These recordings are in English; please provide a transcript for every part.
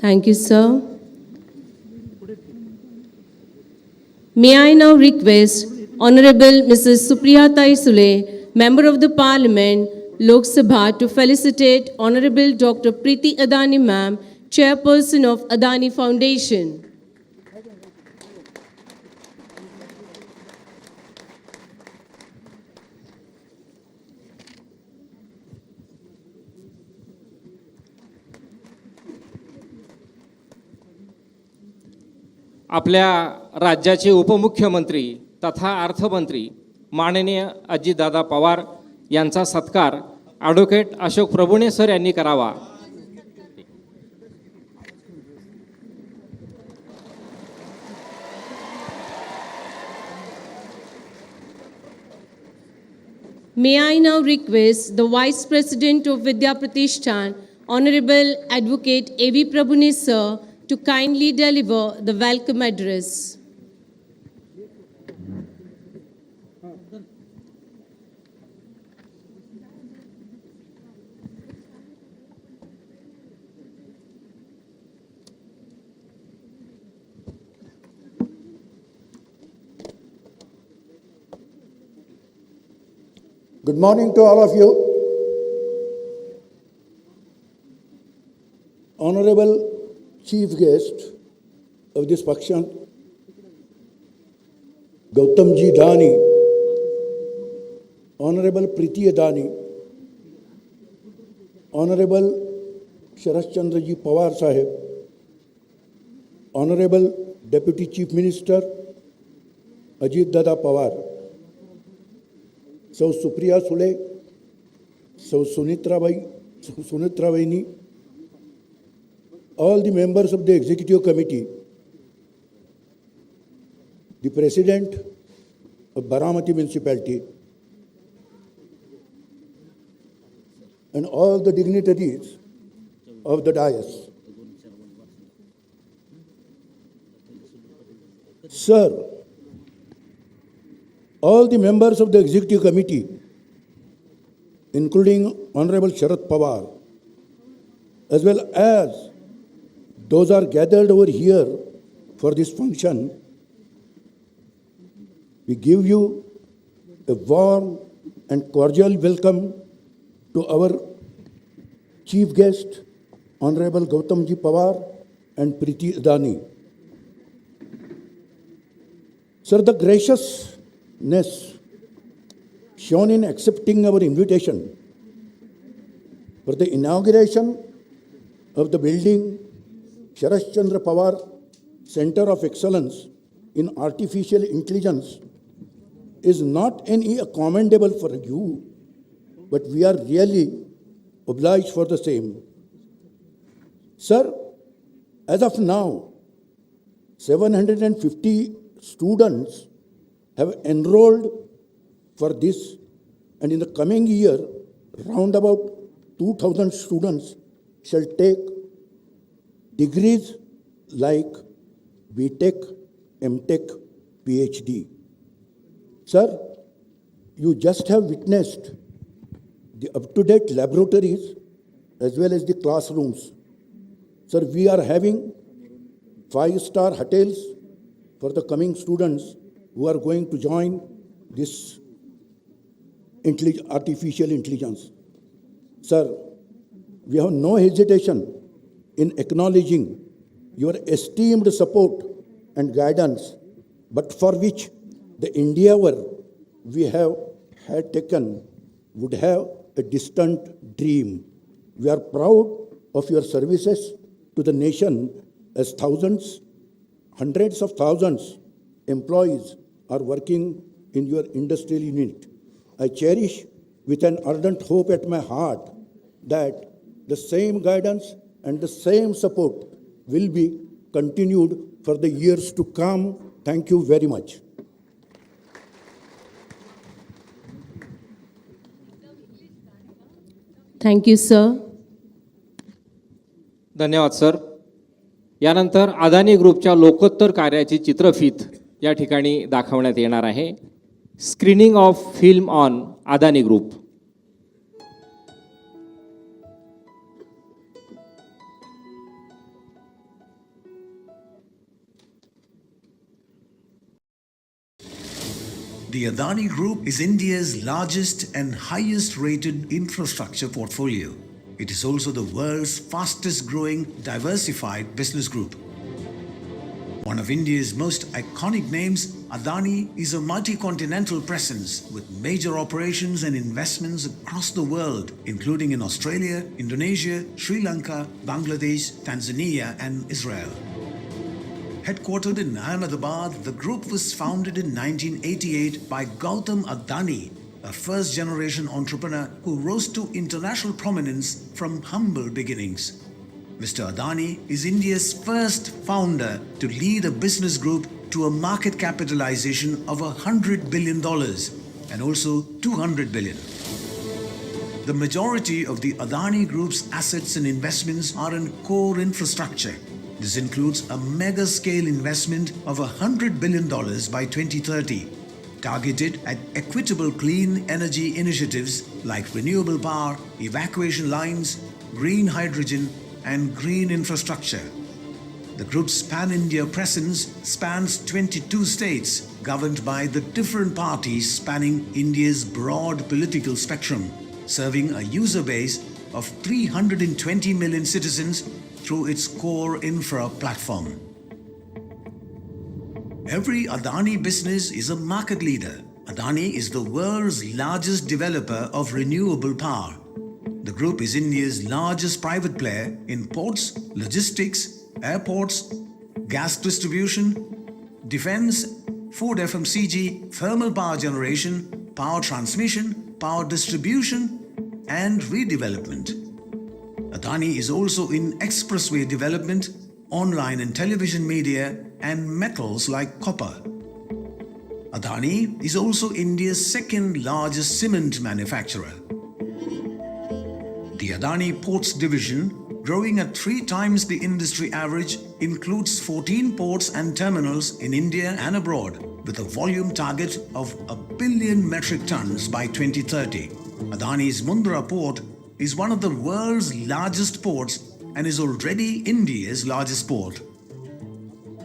Thank you, sir. May I now request Honorable Mrs. Supriyatai Sule, Member of the Parliament, Lok Sabha, to felicitate Honorable Dr. Preeti Adani Ma'am, Chairperson of Adani Foundation. आपल्या राज्याचे उपमुख्यमंत्री तथा अर्थमंत्री माननीय अजितदादा पवार यांचा सत्कार advocate Ashok Prabhune sir यांनी करावा. May I now request the Vice President of Vidya Pratishthan, Honorable Advocate A.V. Prabhune sir, to kindly deliver the welcome address. Good morning to all of you. Honorable Chief Guest of this function, Gautam ji Adani, Honorable Preeti Adani, Honorable Sharad ji Pawar Sahib, Honorable Deputy Chief Minister Ajit Dada Pawar, Sau Supriya Sule, Sau Sunitra Vaini, all the members of the Executive Committee, the President of Baramati Municipality, and all the dignitaries of the dais. Sir, all the members of the Executive Committee, including Honorable Sharad Pawar, as well as those are gathered over here for this function, we give you a warm and cordial welcome to our chief guest, Honorable Gautam ji Pawar and Preeti Adani. Sir, the graciousness shown in accepting our invitation for the inauguration of the building Sharad Chandra Pawar Center of Excellence in Artificial Intelligence is not only commendable for you, but we are really obliged for the same. Sir, as of now, 750 students have enrolled for this, and in the coming year, round about 2,000 students shall take degrees like BTech, MTech, PhD. Sir, you just have witnessed the up-to-date laboratories as well as the classrooms. Sir, we are having 5-star hotels for the coming students who are going to join this artificial intelligence. Sir, we have no hesitation in acknowledging your esteemed support and guidance, but for which the endeavor we have had taken would have a distant dream. We are proud of your services to the nation as thousands, hundreds of thousands employees are working in your industrial unit. I cherish with an ardent hope at my heart that the same guidance and the same support will be continued for the years to come. Thank you very much. Thank you, sir. धन्यवाद sir. यानंतर अदानी ग्रुपच्या लोकोत्तर कार्याची चित्रफीत या ठिकाणी दाखवण्यात येणार आहे. Screening of film on Adani group. Adani Group is India's largest and highest rated infrastructure portfolio. It is also the world's fastest growing diversified business group. One of India's most iconic names, Adani is a multi-continental presence with major operations and investments across the world, including in Australia, Indonesia, Sri Lanka, Bangladesh, Tanzania, and Israel. Headquartered in Ahmedabad, the group was founded in 1988 by Gautam Adani, a first-generation entrepreneur who rose to international prominence from humble beginnings. Mr. Adani is India's first founder to lead a business group to a market capitalization of $100 billion and also $200 billion. The majority of the Adani Group's assets and investments are in core infrastructure. This includes a mega-scale investment of $100 billion by 2030, targeted at equitable clean energy initiatives like renewable power, evacuation lines, green hydrogen, and green infrastructure. The group's pan-India presence spans 22 states, governed by the different parties spanning India's broad political spectrum, serving a user base of 320 million citizens through its core infra platform. Every Adani business is a market leader. Adani is the world's largest developer of renewable power. The group is India's largest private player in ports, logistics, airports, gas distribution, defense, food FMCG, thermal power generation, power transmission, power distribution, and redevelopment. Adani is also in expressway development, online and television media, and metals like copper. Adani is also India's second largest cement manufacturer. The Adani Ports division, growing at 3 times the industry average, includes 14 ports and terminals in India and abroad, with a volume target of 1 billion metric tons by 2030. Adani's Mundra port is one of the world's largest ports and is already India's largest port.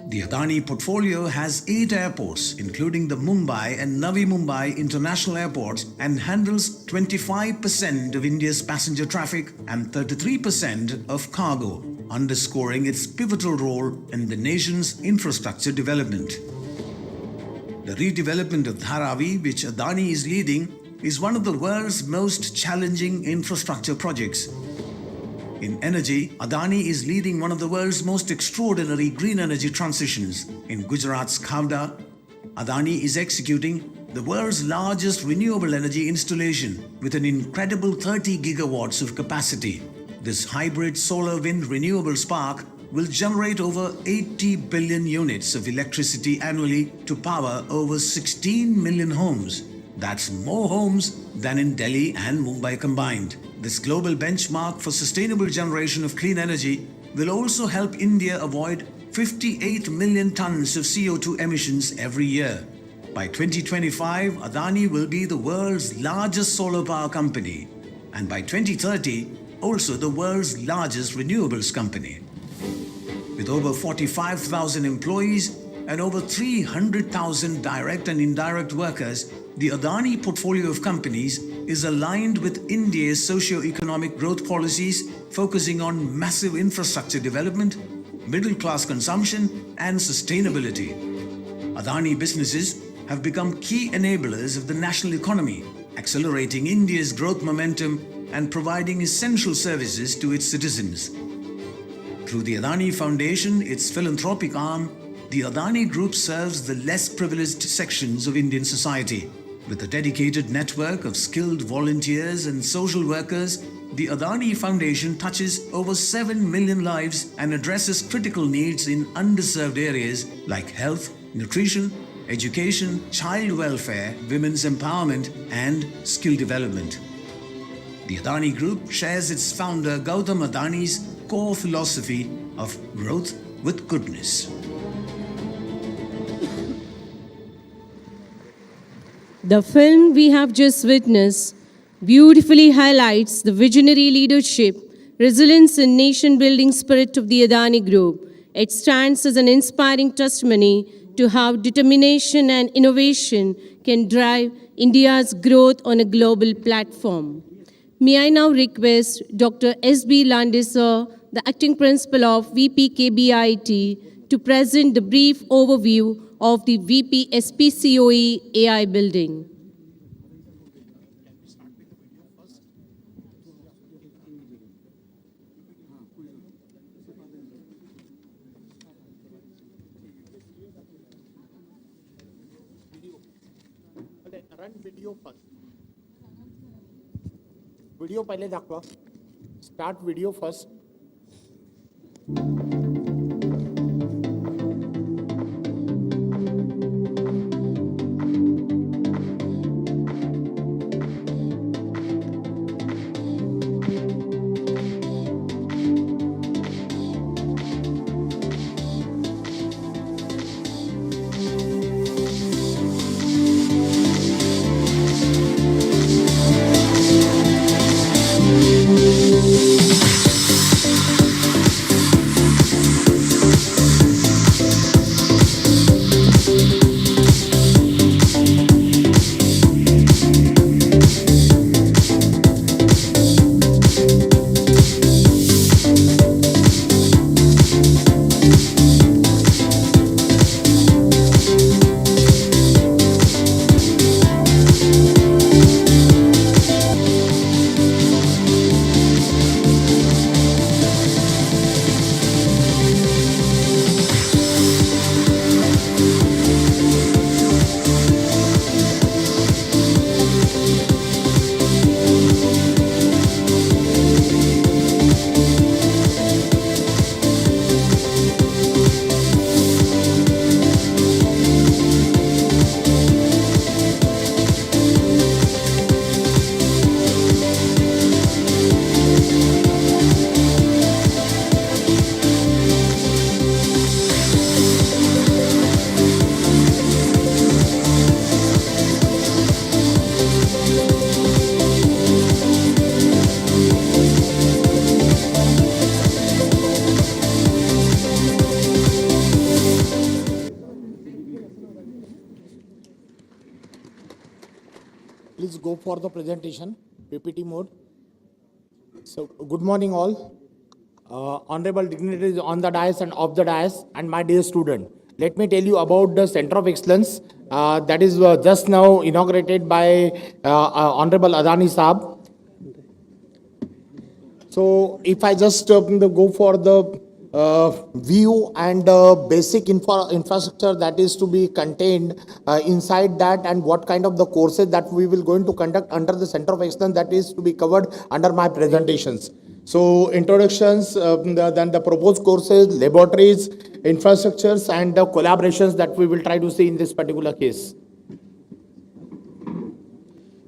The Adani portfolio has 8 airports, including the Mumbai and Navi Mumbai international airports, and handles 25% of India's passenger traffic and 33% of cargo, underscoring its pivotal role in the nation's infrastructure development. The redevelopment of Dharavi, which Adani is leading, is one of the world's most challenging infrastructure projects. In energy, Adani is leading one of the world's most extraordinary green energy transitions. In Gujarat's Khavda, Adani is executing the world's largest renewable energy installation with an incredible 30 gigawatts of capacity. This hybrid solar-wind renewable spark will generate over 80 billion units of electricity annually to power over 16 million homes. That's more homes than in Delhi and Mumbai combined. This global benchmark for sustainable generation of clean energy will also help India avoid 58 million tons of CO2 emissions every year. By 2025, Adani will be the world's largest solar power company, and by 2030, also the world's largest renewables company. With over 45,000 employees and over 300,000 direct and indirect workers, the Adani portfolio of companies is aligned with India's socio-economic growth policies, focusing on massive infrastructure development, middle-class consumption, and sustainability. Adani businesses have become key enablers of the national economy, accelerating India's growth momentum and providing essential services to its citizens. Through the Adani Foundation, its philanthropic arm, the Adani Group serves the less privileged sections of Indian society. With a dedicated network of skilled volunteers and social workers, the Adani Foundation touches over 7 million lives and addresses critical needs in underserved areas like health, nutrition, education, child welfare, women's empowerment, and skill development. The Adani Group shares its founder Gautam Adani's core philosophy of growth with goodness. The film we have just witnessed beautifully highlights the visionary leadership, resilience, and nation-building spirit of the Adani Group. It stands as an inspiring testimony to how determination and innovation can drive India's growth on a global platform. May I now request Dr. S.B. Landesar, the Acting Principal of VP KBIT, to present the brief overview of the VP SPCOE AI building. Run video first video पहिले दाखवा start video first Please go for the presentation, PPT mode. So, good morning all. Honorable dignitaries on the dais and off the dais, and my dear student. Let me tell you about the Center of Excellence that is just now inaugurated by Honorable Adani Saab. So, if I just go for the view and basic infrastructure that is to be contained inside that, and what kind of the courses that we will going to conduct under the Center of Excellence that is to be covered under my presentations. So introductions, then the proposed courses, laboratories, infrastructures, and the collaborations that we will try to see in this particular case.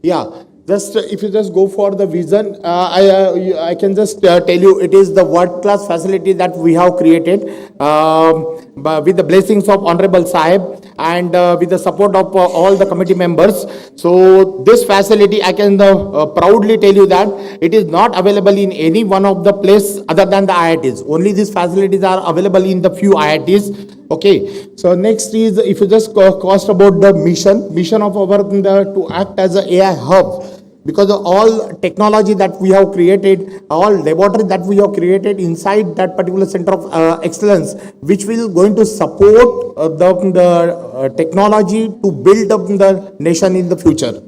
Yeah. Just if you just go for the vision, I can just tell you it is the world-class facility that we have created with the blessings of Honorable Sahib and with the support of all the committee members. So this facility, I can proudly tell you that it is not available in any one of the place other than the IITs. Only these facilities are available in the few IITs. Okay, so next is if you just cost about the mission of our to act as an AI hub, because of all technology that we have created, all laboratory that we have created inside that particular Center of Excellence, which will going to support the technology to build up the nation in the future.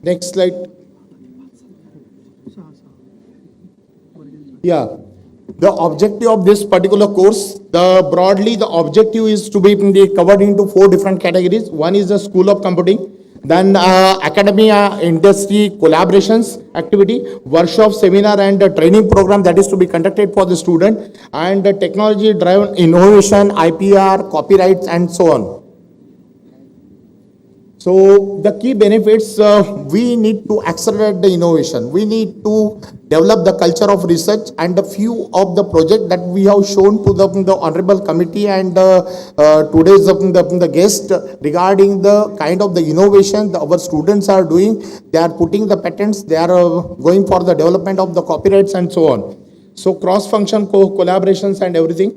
Next slide. Yeah. The objective of this particular course, broadly the objective is to be covered into 4 different categories. One is the School of Computing, then academia, industry, collaborations activity, workshop, seminar and training program that is to be conducted for the student, and technology driven innovation, IPR, copyrights and so on. So the key benefits, we need to accelerate the innovation. We need to develop the culture of research, and a few of the project that we have shown to the honorable committee and today's the guest regarding the kind of the innovation our students are doing. They are putting the patents, they are going for the development of the copyrights and so on. So cross-function collaborations and everything.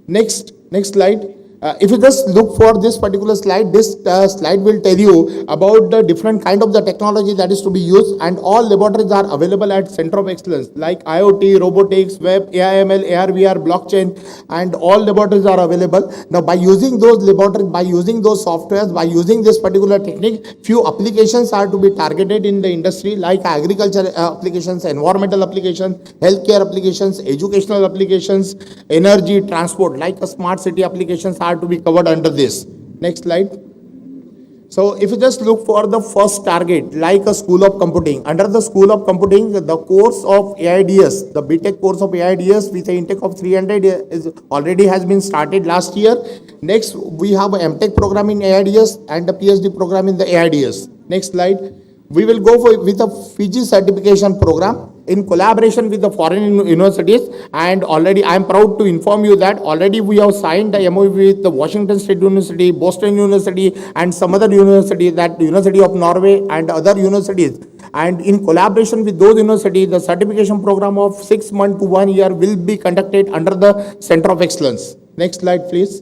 Next slide. If you just look for this particular slide, this slide will tell you about the different kind of the technology that is to be used, and all laboratories are available at Center of Excellence like IoT, robotics, web, AI/ML, AR, VR, blockchain, and all laboratories are available. Now, by using those laboratories, by using those softwares, by using this particular technique, few applications are to be targeted in the industry like agriculture applications, environmental applications, healthcare applications, educational applications, energy, transport, like a smart city applications are to be covered under this. Next slide. So if you just look for the first target, like a school of computing, under the school of computing, the course of AIDS, the BTech course of AIDS with an intake of 300 is already has been started last year. Next, we have a MTech program in AIDS and a PhD program in the AIDS. Next slide. We will go with a Fiji certification program in collaboration with the foreign universities, and already I am proud to inform you that already we have signed the MOU with the Washington State University, Boston University, and some other university, that University of Norway and other universities. And in collaboration with those universities, the certification program of 6 months to 1 year will be conducted under the Center of Excellence. Next slide, please.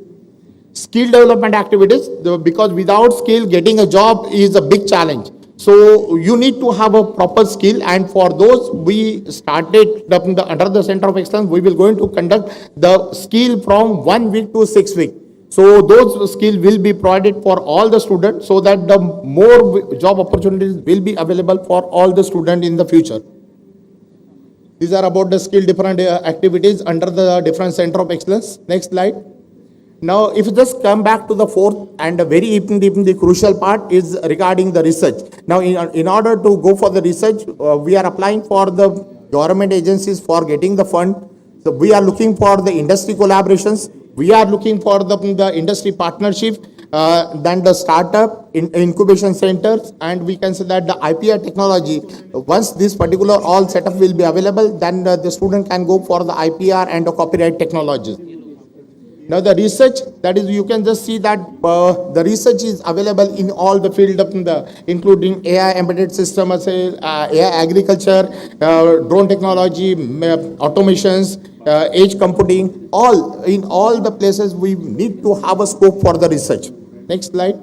Skill development activities, because without skill, getting a job is a big challenge. So you need to have a proper skill, and for those we started under the Center of Excellence, we will going to conduct the skill from 1 week to 6 weeks. So those skills will be provided for all the students, so that the more job opportunities will be available for all the students in the future. These are about the skill different activities under the different Center of Excellence. Next slide. Now, if you just come back to the fourth and a very the crucial part is regarding the research. Now, in order to go for the research, we are applying for the government agencies for getting the fund. So we are looking for the industry collaborations. We are looking for the industry partnership, then the startup incubation centers, and we can say that the IPR technology. Once this particular all setup will be available, then the student can go for the IPR and the copyright technologies. Now the research, that is, you can just see that the research is available in all the field of including AI embedded system, AI agriculture, drone technology, automations, edge computing, in all the places we need to have a scope for the research. Next slide.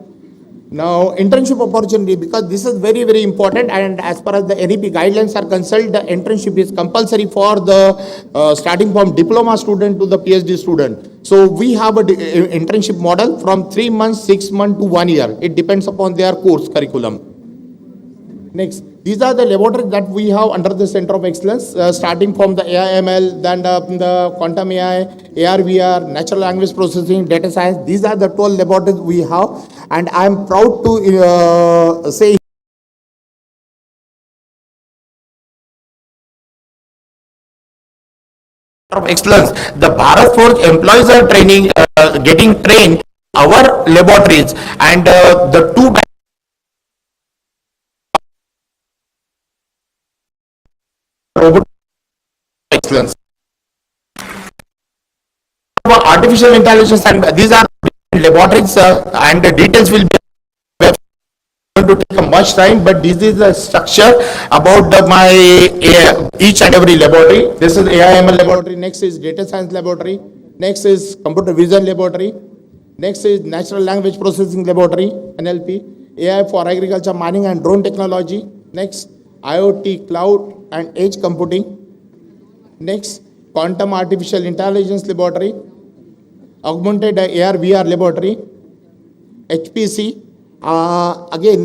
Now, internship opportunity, because this is very, very important, and as far as the NEP guidelines are concerned, the internship is compulsory for the starting from diploma student to the PhD student. So we have an internship model from 3 months, 6 months to 1 year. It depends upon their course curriculum. Next, these are the laboratories that we have under the Center of Excellence, starting from the AI/ML, then the quantum AI, AR/VR, natural language processing, data science. These are the 12 laboratories we have, and I am proud to say of Excellence. The Bharat Forge employees are getting trained our laboratories, and the two robot excellence. Artificial intelligence, and these are laboratories, and the details will be going to take much time, but this is the structure about my each and every laboratory. This is AI/ML laboratory. Next is data science laboratory. Next is computer vision laboratory. Next is natural language processing laboratory, NLP. AI for agriculture, mining, and drone technology. Next, IoT, cloud, and edge computing. Next, quantum artificial intelligence laboratory. Augmented AR/VR laboratory. HPC. Again,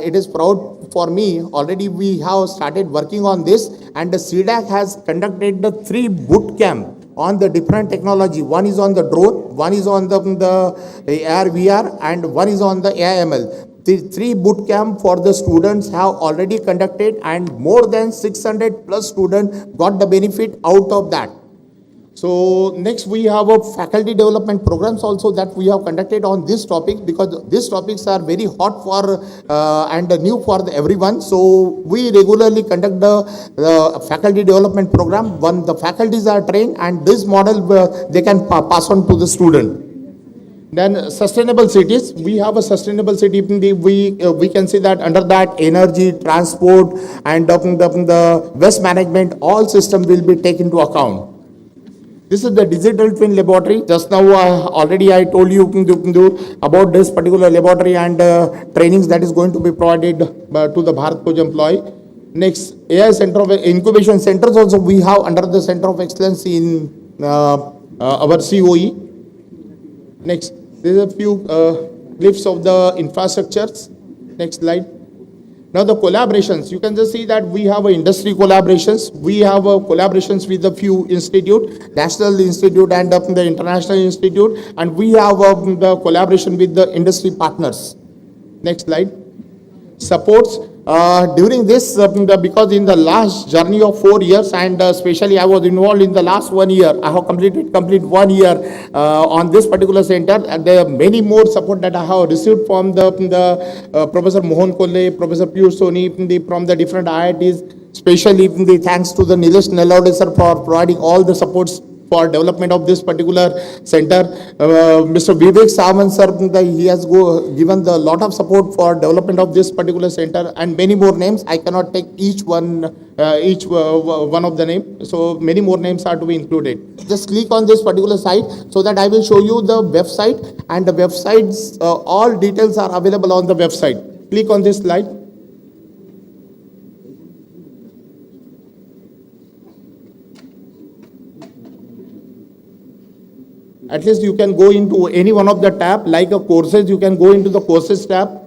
it is proud for me. Already we have started working on this, and the CDAC has conducted the 3 boot camp on the different technology. One is on the drone, one is on the AR/VR, and one is on the AI/ML. The 3 boot camp for the students have already conducted, and more than 600 plus students got the benefit out of that. So next we have a faculty development programs also that we have conducted on this topic, because these topics are very hot for and new for everyone. So we regularly conduct the faculty development program. When the faculties are trained, and this model they can pass on to the student. Then sustainable cities, we have a sustainable city. We can see that under that energy, transport, and the waste management, all systems will be taken into account. This is the digital twin laboratory. Just now, already I told you about this particular laboratory and trainings that is going to be provided to the Bharat Forge employee. Next, AI Center of Incubation Centers also we have under the Center of Excellence in our COE. Next, there are a few glyphs of the infrastructures. Next slide. Now the collaborations, you can just see that we have industry collaborations. We have collaborations with a few institute, National Institute and the International Institute, and we have the collaboration with the industry partners. Next slide. Supports. During this, because in the last journey of 4 years, and especially I was involved in the last 1 year, I have complete 1 year on this particular center, and there are many more support that I have received from the Professor Mohan Kolle, Professor Piyush Soni, from the different IITs, especially thanks to the Nilesh Nellode sir for providing all the supports for development of this particular center. Mr. Vivek Samant sir, he has given a lot of support for development of this particular center, and many more names. I cannot take each one of the names, so many more names are to be included. Just click on this particular site so that I will show you the website, and the websites, all details are available on the website. Click on this slide. At least you can go into any one of the tab, like a courses, you can go into the courses tab.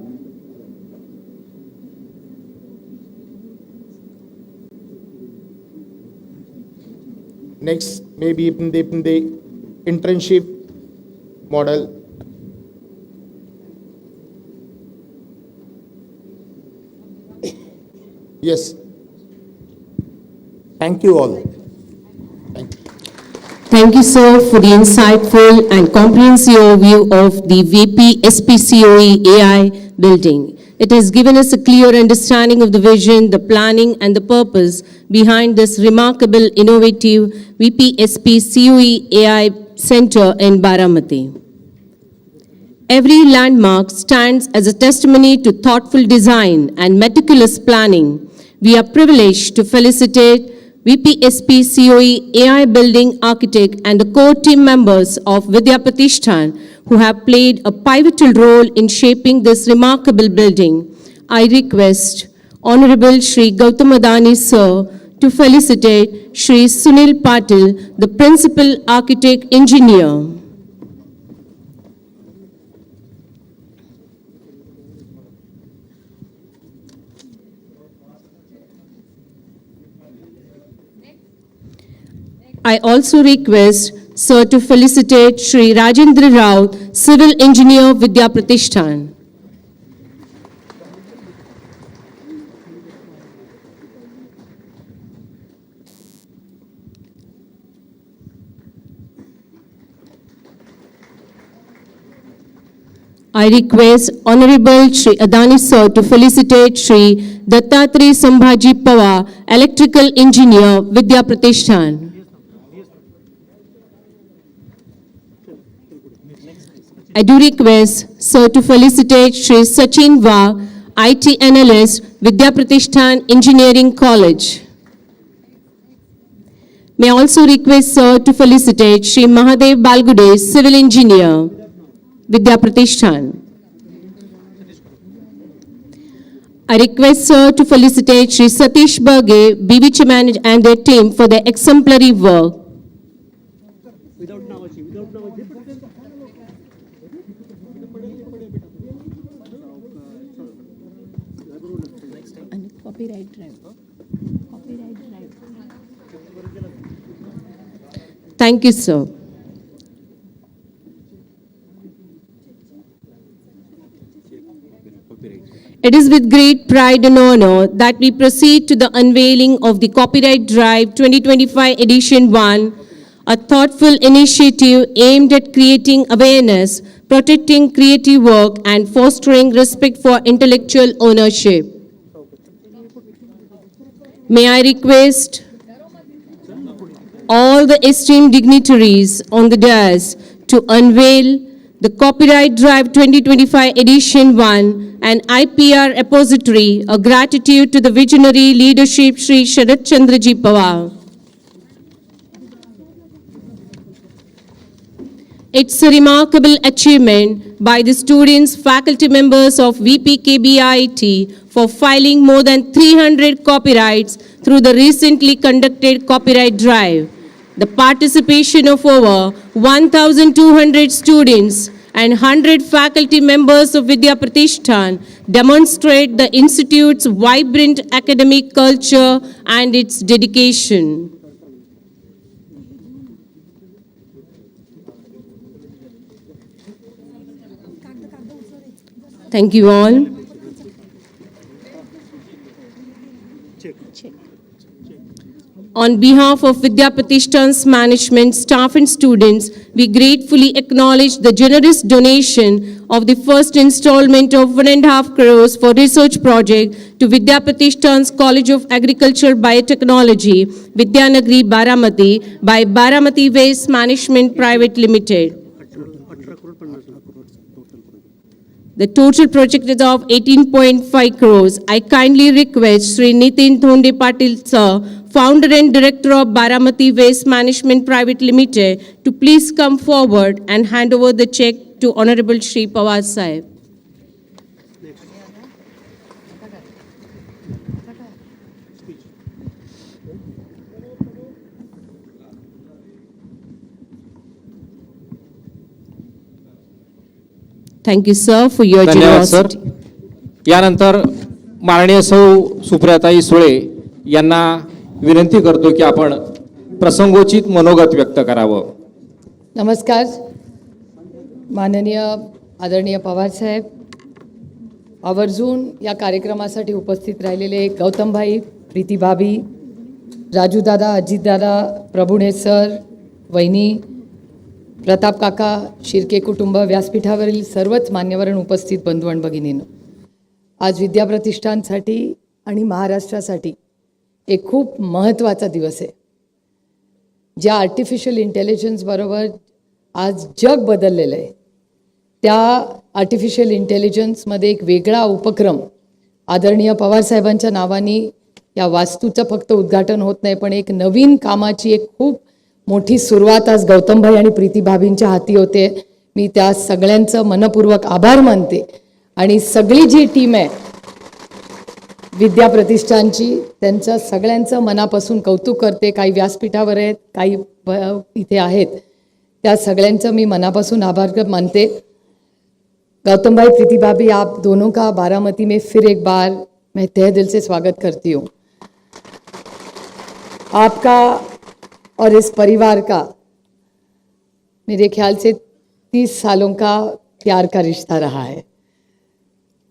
Next, maybe in the internship model. Yes. Thank you all. Thank you, sir, for the insightful and comprehensive overview of the VP SPCOE AI building. It has given us a clear understanding of the vision, the planning, and the purpose behind this remarkable, innovative VP SPCOE AI center in Baramati. Every landmark stands as a testimony to thoughtful design and meticulous planning. We are privileged to felicitate VPSP COE AI building architect and the core team members of Vidya Pratishthan who have played a pivotal role in shaping this remarkable building. I request Honorable Shri Gautam Adani sir to felicitate Shri Sunil Patil, the principal architect engineer. I also request sir to felicitate Shri Rajendra Rao, Civil Engineer, Vidya Pratishthan. I request Honorable Shri Adani sir to felicitate Shri Dattatri Sambhaji Pawar, Electrical Engineer, Vidya Pratishthan. I do request sir to felicitate Shri Sachin Va, IT Analyst, Vidya Pratishthan Engineering College. May I also request sir to felicitate Shri Mahadev Balgude, Civil Engineer, Vidya Pratishthan. I request sir to felicitate Shri Satish Berge, BVC Manager and their team for their exemplary work. Thank you, sir. It is with great pride and honor that we proceed to the unveiling of the Copyright Drive 2025 Edition 1, a thoughtful initiative aimed at creating awareness, protecting creative work, and fostering respect for intellectual ownership. May I request all the esteemed dignitaries on the dais to unveil the Copyright Drive 2025 Edition 1, an IPR repository, a gratitude to the visionary leadership Shri Sharad Chandraji Pawar. It's a remarkable achievement by the students, faculty members of VPKBIT for filing more than 300 copyrights through the recently conducted copyright drive. The participation of over 1,200 students and 100 faculty members of Vidya Pratishthan demonstrate the institute's vibrant academic culture and its dedication. Thank you all. On behalf of Vidya Pratishthan's management, staff and students, we gratefully acknowledge the generous donation of the first installment of 1.5 crores for research project to Vidya Pratishthan's College of Agriculture Biotechnology, Vidyanagari, Baramati by Baramati Waste Management Private Limited. The total project is of 18.5 crores. I kindly request Sri Nitin Thonde Patil sir, founder and director of Baramati Waste Management Private Limited, to please come forward and hand over the check to Honorable Shri Pawar Sahib. Thank you, sir, for your धन्यवाद sir. generosity. यानंतर माननीय सौ सुप्रियाताई सुळे यांना विनंती करतो की आपण प्रसंगोचित मनोगत व्यक्त करावं. नमस्कार. माननीय आदरणीय पवार साहेब, आवर्जून या कार्यक्रमासाठी उपस्थित राहिलेले गौतम भाई, प्रीती भाभी, राजू दादा, अजित दादा, प्रभुणे सर, वहिनी, प्रताप काका, शिर्के कुटुंब, व्यासपीठावरील सर्वच मान्यवर आणि उपस्थित बंधू आणि भगिनींनो, आज विद्या प्रतिष्ठानसाठी आणि महाराष्ट्रासाठी एक खूप महत्त्वाचा दिवस आहे. ज्या आर्टिफिशियल इंटेलिजन्स बरोबर आज जग बदललेलं आहे, त्या आर्टिफिशियल इंटेलिजन्समध्ये एक वेगळा उपक्रम आदरणीय पवार साहेबांच्या नावाने या वास्तूचं फक्त उद्घाटन होत नाही, पण एक नवीन कामाची एक खूप मोठी सुरुवात आज गौतमभाई आणि प्रीती भाभींच्या हाती होते. मी त्या सगळ्यांचं मनपूर्वक आभार मानते आणि सगळी जी टीम आहे विद्या प्रतिष्ठानची, त्यांचं सगळ्यांचं मनापासून कौतुक करते. काही व्यासपीठावर आहेत, काही इथे आहेत, त्या सगळ्यांचं मी मनापासून आभार मानते. गौतम भाई, प्रीति भाभी, आप दोनों का बारामती में फिर एक बार मैं तहे दिल से स्वागत करती हूँ. आपका और इस परिवार का मेरे ख्याल से 30 सालों का प्यार का रिश्ता रहा है.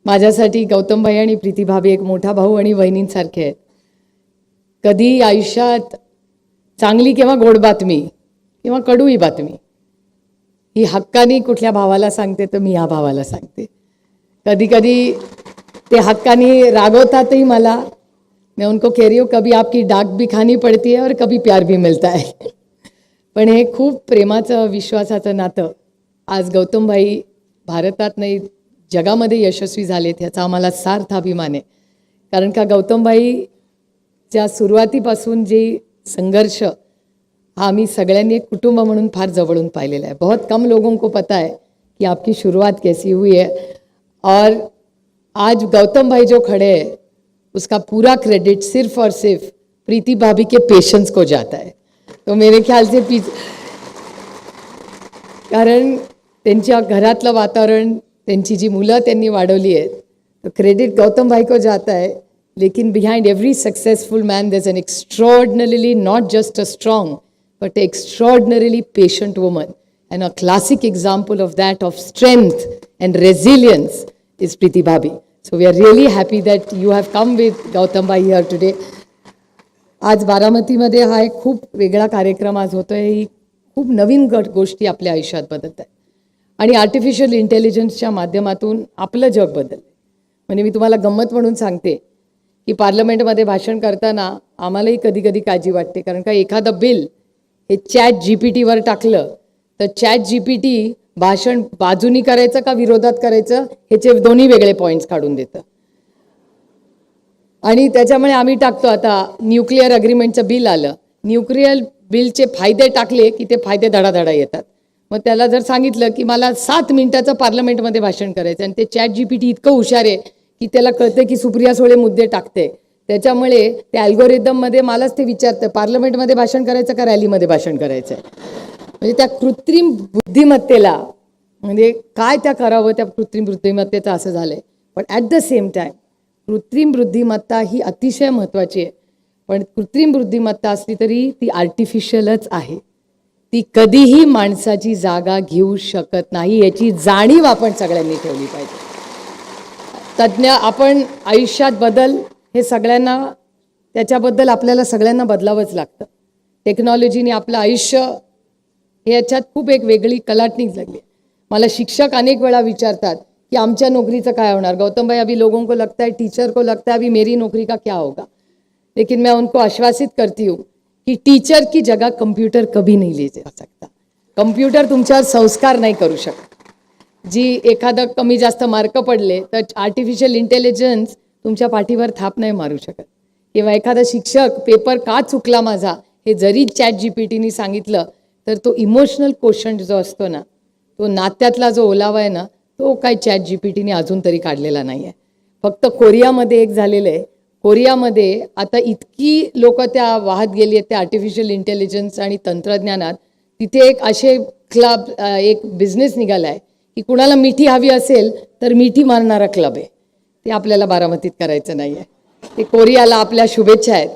माझ्यासाठी गौतम भाई आणि प्रीती भाभी एक मोठा भाऊ आणि बहिणींसारखे आहेत. कधी आयुष्यात चांगली किंवा गोड बातमी किंवा कडूही बातमी ही हक्कानी कुठल्या भावाला सांगते तर मी ह्या भावाला सांगते. कधी कधी ते हक्कानी रागवतातही मला. मैं उनको कह रही हूँ कभी आपकी डाक भी खानी पड़ती है और कभी प्यार भी मिलता है. पण हे खूप प्रेमाचं विश्वासाचं नातं आज गौतम भाई भारतात नाही जगामध्ये यशस्वी झालेत, ह्याचा आम्हाला सार्थ अभिमान आहे. कारण का गौतम भाईच्या सुरुवातीपासून जी संघर्ष हा आम्ही सगळ्यांनी एक कुटुंब म्हणून फार जवळून पाहिलेला है. बहुत कम लोगों को पता है कि आपकी शुरुआत कैसी हुई है. और आज गौतम भाई जो खड़े हैं उसका पूरा क्रेडिट सिर्फ और सिर्फ प्रीति भाभी के पेशेंस को जाता है. तो मेरे ख्याल से कारण त्यांच्या घरातलं वातावरण, त्यांची जी मुलं त्यांनी वाढवली आहेत, तो क्रेडिट गौतम भाई को जाता है. लेकिन behind every successful man there is an extraordinarily not just a strong but extraordinarily patient woman, and a classic example of that, of strength and resilience, is Preeti Bhabhi. So we are really happy that you have come with Gautam Bhai here today. आज बारामतीमध्ये हा एक खूप वेगळा कार्यक्रम आज होतोय. ही खूप नवीन गोष्टी आपल्या आयुष्यात बदलत आहेत आणि आर्टिफिशियल इंटेलिजन्सच्या माध्यमातून आपलं जग बदललं. म्हणजे मी तुम्हाला गंमत म्हणून सांगते की पार्लमेंटमध्ये भाषण करताना आम्हालाही कधी कधी काळजी वाटते. कारण का एखादं बिल हे चॅट जीपीटीवर टाकलं तर चॅट जीपीटी भाषण बाजूनी करायचं का विरोधात करायचं ह्याचे दोन्ही वेगळे पॉईंट्स काढून देतं. आणि त्याच्यामुळे आम्ही टाकतो आता न्यूक्लिअर अग्रीमेंटचं बिल आलं, न्यूक्लिअर बिलचे फायदे टाकले की ते फायदे धडाधडा येतात. मग त्याला जर सांगितलं की मला 7 मिनिटाचं पार्लमेंटमध्ये भाषण करायचं आणि ते ChatGPT इतकं हुशार आहे की त्याला कळतं की सुप्रिया सुळे मुद्दे टाकते, त्याच्यामुळे त्या अल्गोरिदममध्ये मलाच ते विचारतं पार्लमेंटमध्ये भाषण करायचं का रॅलीमध्ये भाषण करायचं. म्हणजे त्या कृत्रिम बुद्धिमत्तेला म्हणजे काय त्या करावं त्या कृत्रिम बुद्धिमत्तेचं असं झालंय. पण ॲट द सेम टाईम कृत्रिम बुद्धिमत्ता ही अतिशय महत्त्वाची आहे. पण कृत्रिम बुद्धिमत्ता असली तरी ती आर्टिफिशियलच आहे. ती कधीही माणसाची जागा घेऊ शकत नाही, याची जाणीव आपण सगळ्यांनी ठेवली पाहिजे. तज्ज्ञ आपण आयुष्यात बदल हे सगळ्यांना त्याच्याबद्दल आपल्याला सगळ्यांना बदलावंच लागतं. टेक्नॉलॉजीने आपलं आयुष्य हे याच्यात खूप एक वेगळी कलाटणी लागली. मला शिक्षक अनेक वेळा विचारतात कि आमच्या नौकरीचं काय होणार. गौतम भाई, अभी लोगों को लगता है, टीचर को लगता है अभी मेरी नौकरी का क्या होगा. लेकिन मैं उनको आश्वासित करती हूँ कि टीचर की जगह कंप्यूटर कभी नहीं ले जा सकता. कंप्यूटर तुमच्यावर संस्कार नाही करू शकत. जी एखादं कमी जास्त मार्क पडले तर आर्टिफिशियल इंटेलिजन्स तुमच्या पाठीवर थाप नाही मारू शकत. किंवा एखादा शिक्षक पेपर का चुकला माझा हे जरी ChatGPTनी सांगितलं तर तो इमोशनल क्वेश्चन जो असतो ना, तो नात्यातला जो ओलावा आहे ना, तो काय ChatGPTने अजून तरी काढलेला नाही आहे. फक्त कोरियामध्ये एक झालेलं आहे. कोरियामध्ये आता इतकी लोक त्या वाहत गेली आहेत त्या आर्टिफिशियल इंटेलिजन्स आणि तंत्रज्ञानात. तिथे एक असे क्लब एक बिझनेस निघाला आहे की कुणाला मिठी हवी असेल तर मिठी मारणारा क्लब आहे. ते आपल्याला बारामतीत करायचं नाही आहे. ते कोरियाला आपल्या शुभेच्छा आहेत.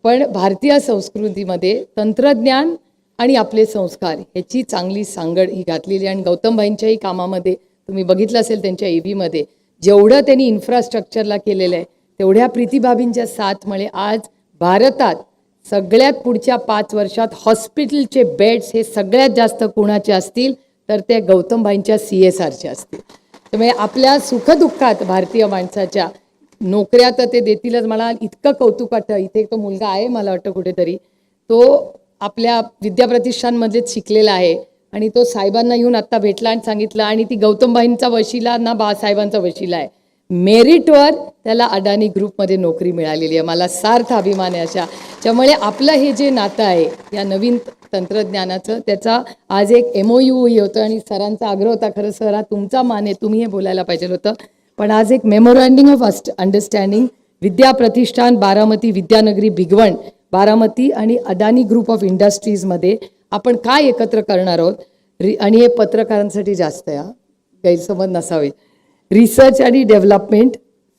पण भारतीय संस्कृतीमध्ये तंत्रज्ञान आणि आपले संस्कार ह्याची चांगली सांगड ही घातलेली. आणि गौतमभाईंच्याही कामामध्ये तुम्ही बघितलं असेल त्यांच्या ABमध्ये जेवढं त्यांनी इन्फ्रास्ट्रक्चरला केलेलं आहे तेवढ्या प्रीतीभाबींच्या साथमुळे आज भारतात सगळ्यात पुढच्या 5 वर्षात हॉस्पिटलचे बेड्स हे सगळ्यात जास्त कोणाचे असतील तर ते गौतमभाईंच्या CSRचे असतील. त्यामुळे आपल्या सुखदुःखात भारतीय माणसाच्या नोकऱ्या तर ते देतीलच. मला इतकं कौतुक वाटतं. इथे तो मुलगा आहे मला वाटतं कुठेतरी, तो आपल्या विद्या प्रतिष्ठानमध्येच शिकलेला आहे आणि तो साहेबांना येऊन आत्ता भेटला आणि सांगितलं. आणि ती गौतमभाईंचा वशिला ना बाळासाहेबांचा वशिला आहे. मेरिटवर त्याला अडानी ग्रुपमध्ये नोकरी मिळालेली आहे. मला सार्थ अभिमान आहे अशा. त्यामुळे आपलं हे जे नातं आहे या नवीन तंत्रज्ञानाचं त्याचा आज एक MOU होतं आणि सरांचा आग्रह होता, खरं सर हा तुमचा मान आहे, तुम्ही हे बोलायला पाहिजे होतं. पण आज एक मेमोरँडिंग ऑफ अंडरस्टँडिंग विद्या प्रतिष्ठान बारामती, विद्यानगरी भिगवण बारामती आणि अदानी ग्रुप ऑफ इंडस्ट्रीजमध्ये आपण काय एकत्र करणार आहोत. आणि हे पत्रकारांसाठी जास्त आहे, गैरसमज नसावे. रिसर्च आणि डेव्हलपमेंट,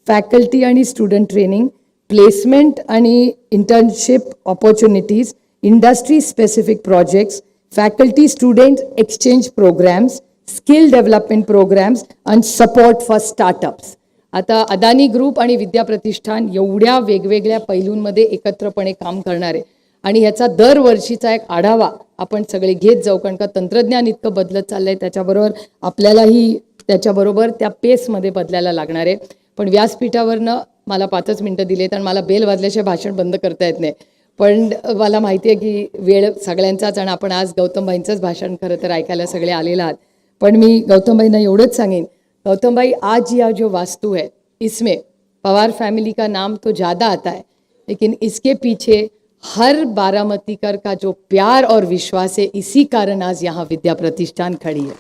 फॅकल्टी आणि स्टुडंट ट्रेनिंग, प्लेसमेंट आणि internship opportunities, industry specific projects, faculty student exchange programmes, skill development programmes आणि सपोर्ट फॉर स्टार्टअप्स. आता अदानी ग्रुप आणि विद्या प्रतिष्ठान एवढ्या वेगवेगळ्या पैलूंमध्ये एकत्रपणे काम करणार आहे आणि ह्याचा दरवर्षीचा एक आढावा आपण सगळे घेत जाऊ. कारण का तंत्रज्ञान इतकं बदलत चाललं आहे त्याच्याबरोबर आपल्यालाही त्याच्याबरोबर त्या पेसमध्ये बदलायला लागणार आहे. पण व्यासपीठावरनं मला 5 मिनटं दिलेत आणि मला बेल वाजल्याशिवाय भाषण बंद करता येत नाही. पण मला माहिती आहे की वेळ सगळ्यांचाच आणि आपण आज गौतमभाईंचंच भाषण खरं तर ऐकायला सगळे आलेले आहात. पण मी गौतमभाईंना एवढंच सांगेन, गौतम भाई आज यह जो वास्तु है इसमें पवार फैमिली का नाम तो ज़्यादा आता है, लेकिन इसके पीछे हर बारामतीकर का जो प्यार और विश्वास है, इसी कारण आज यहाँ विद्या प्रतिष्ठान खड़ी है.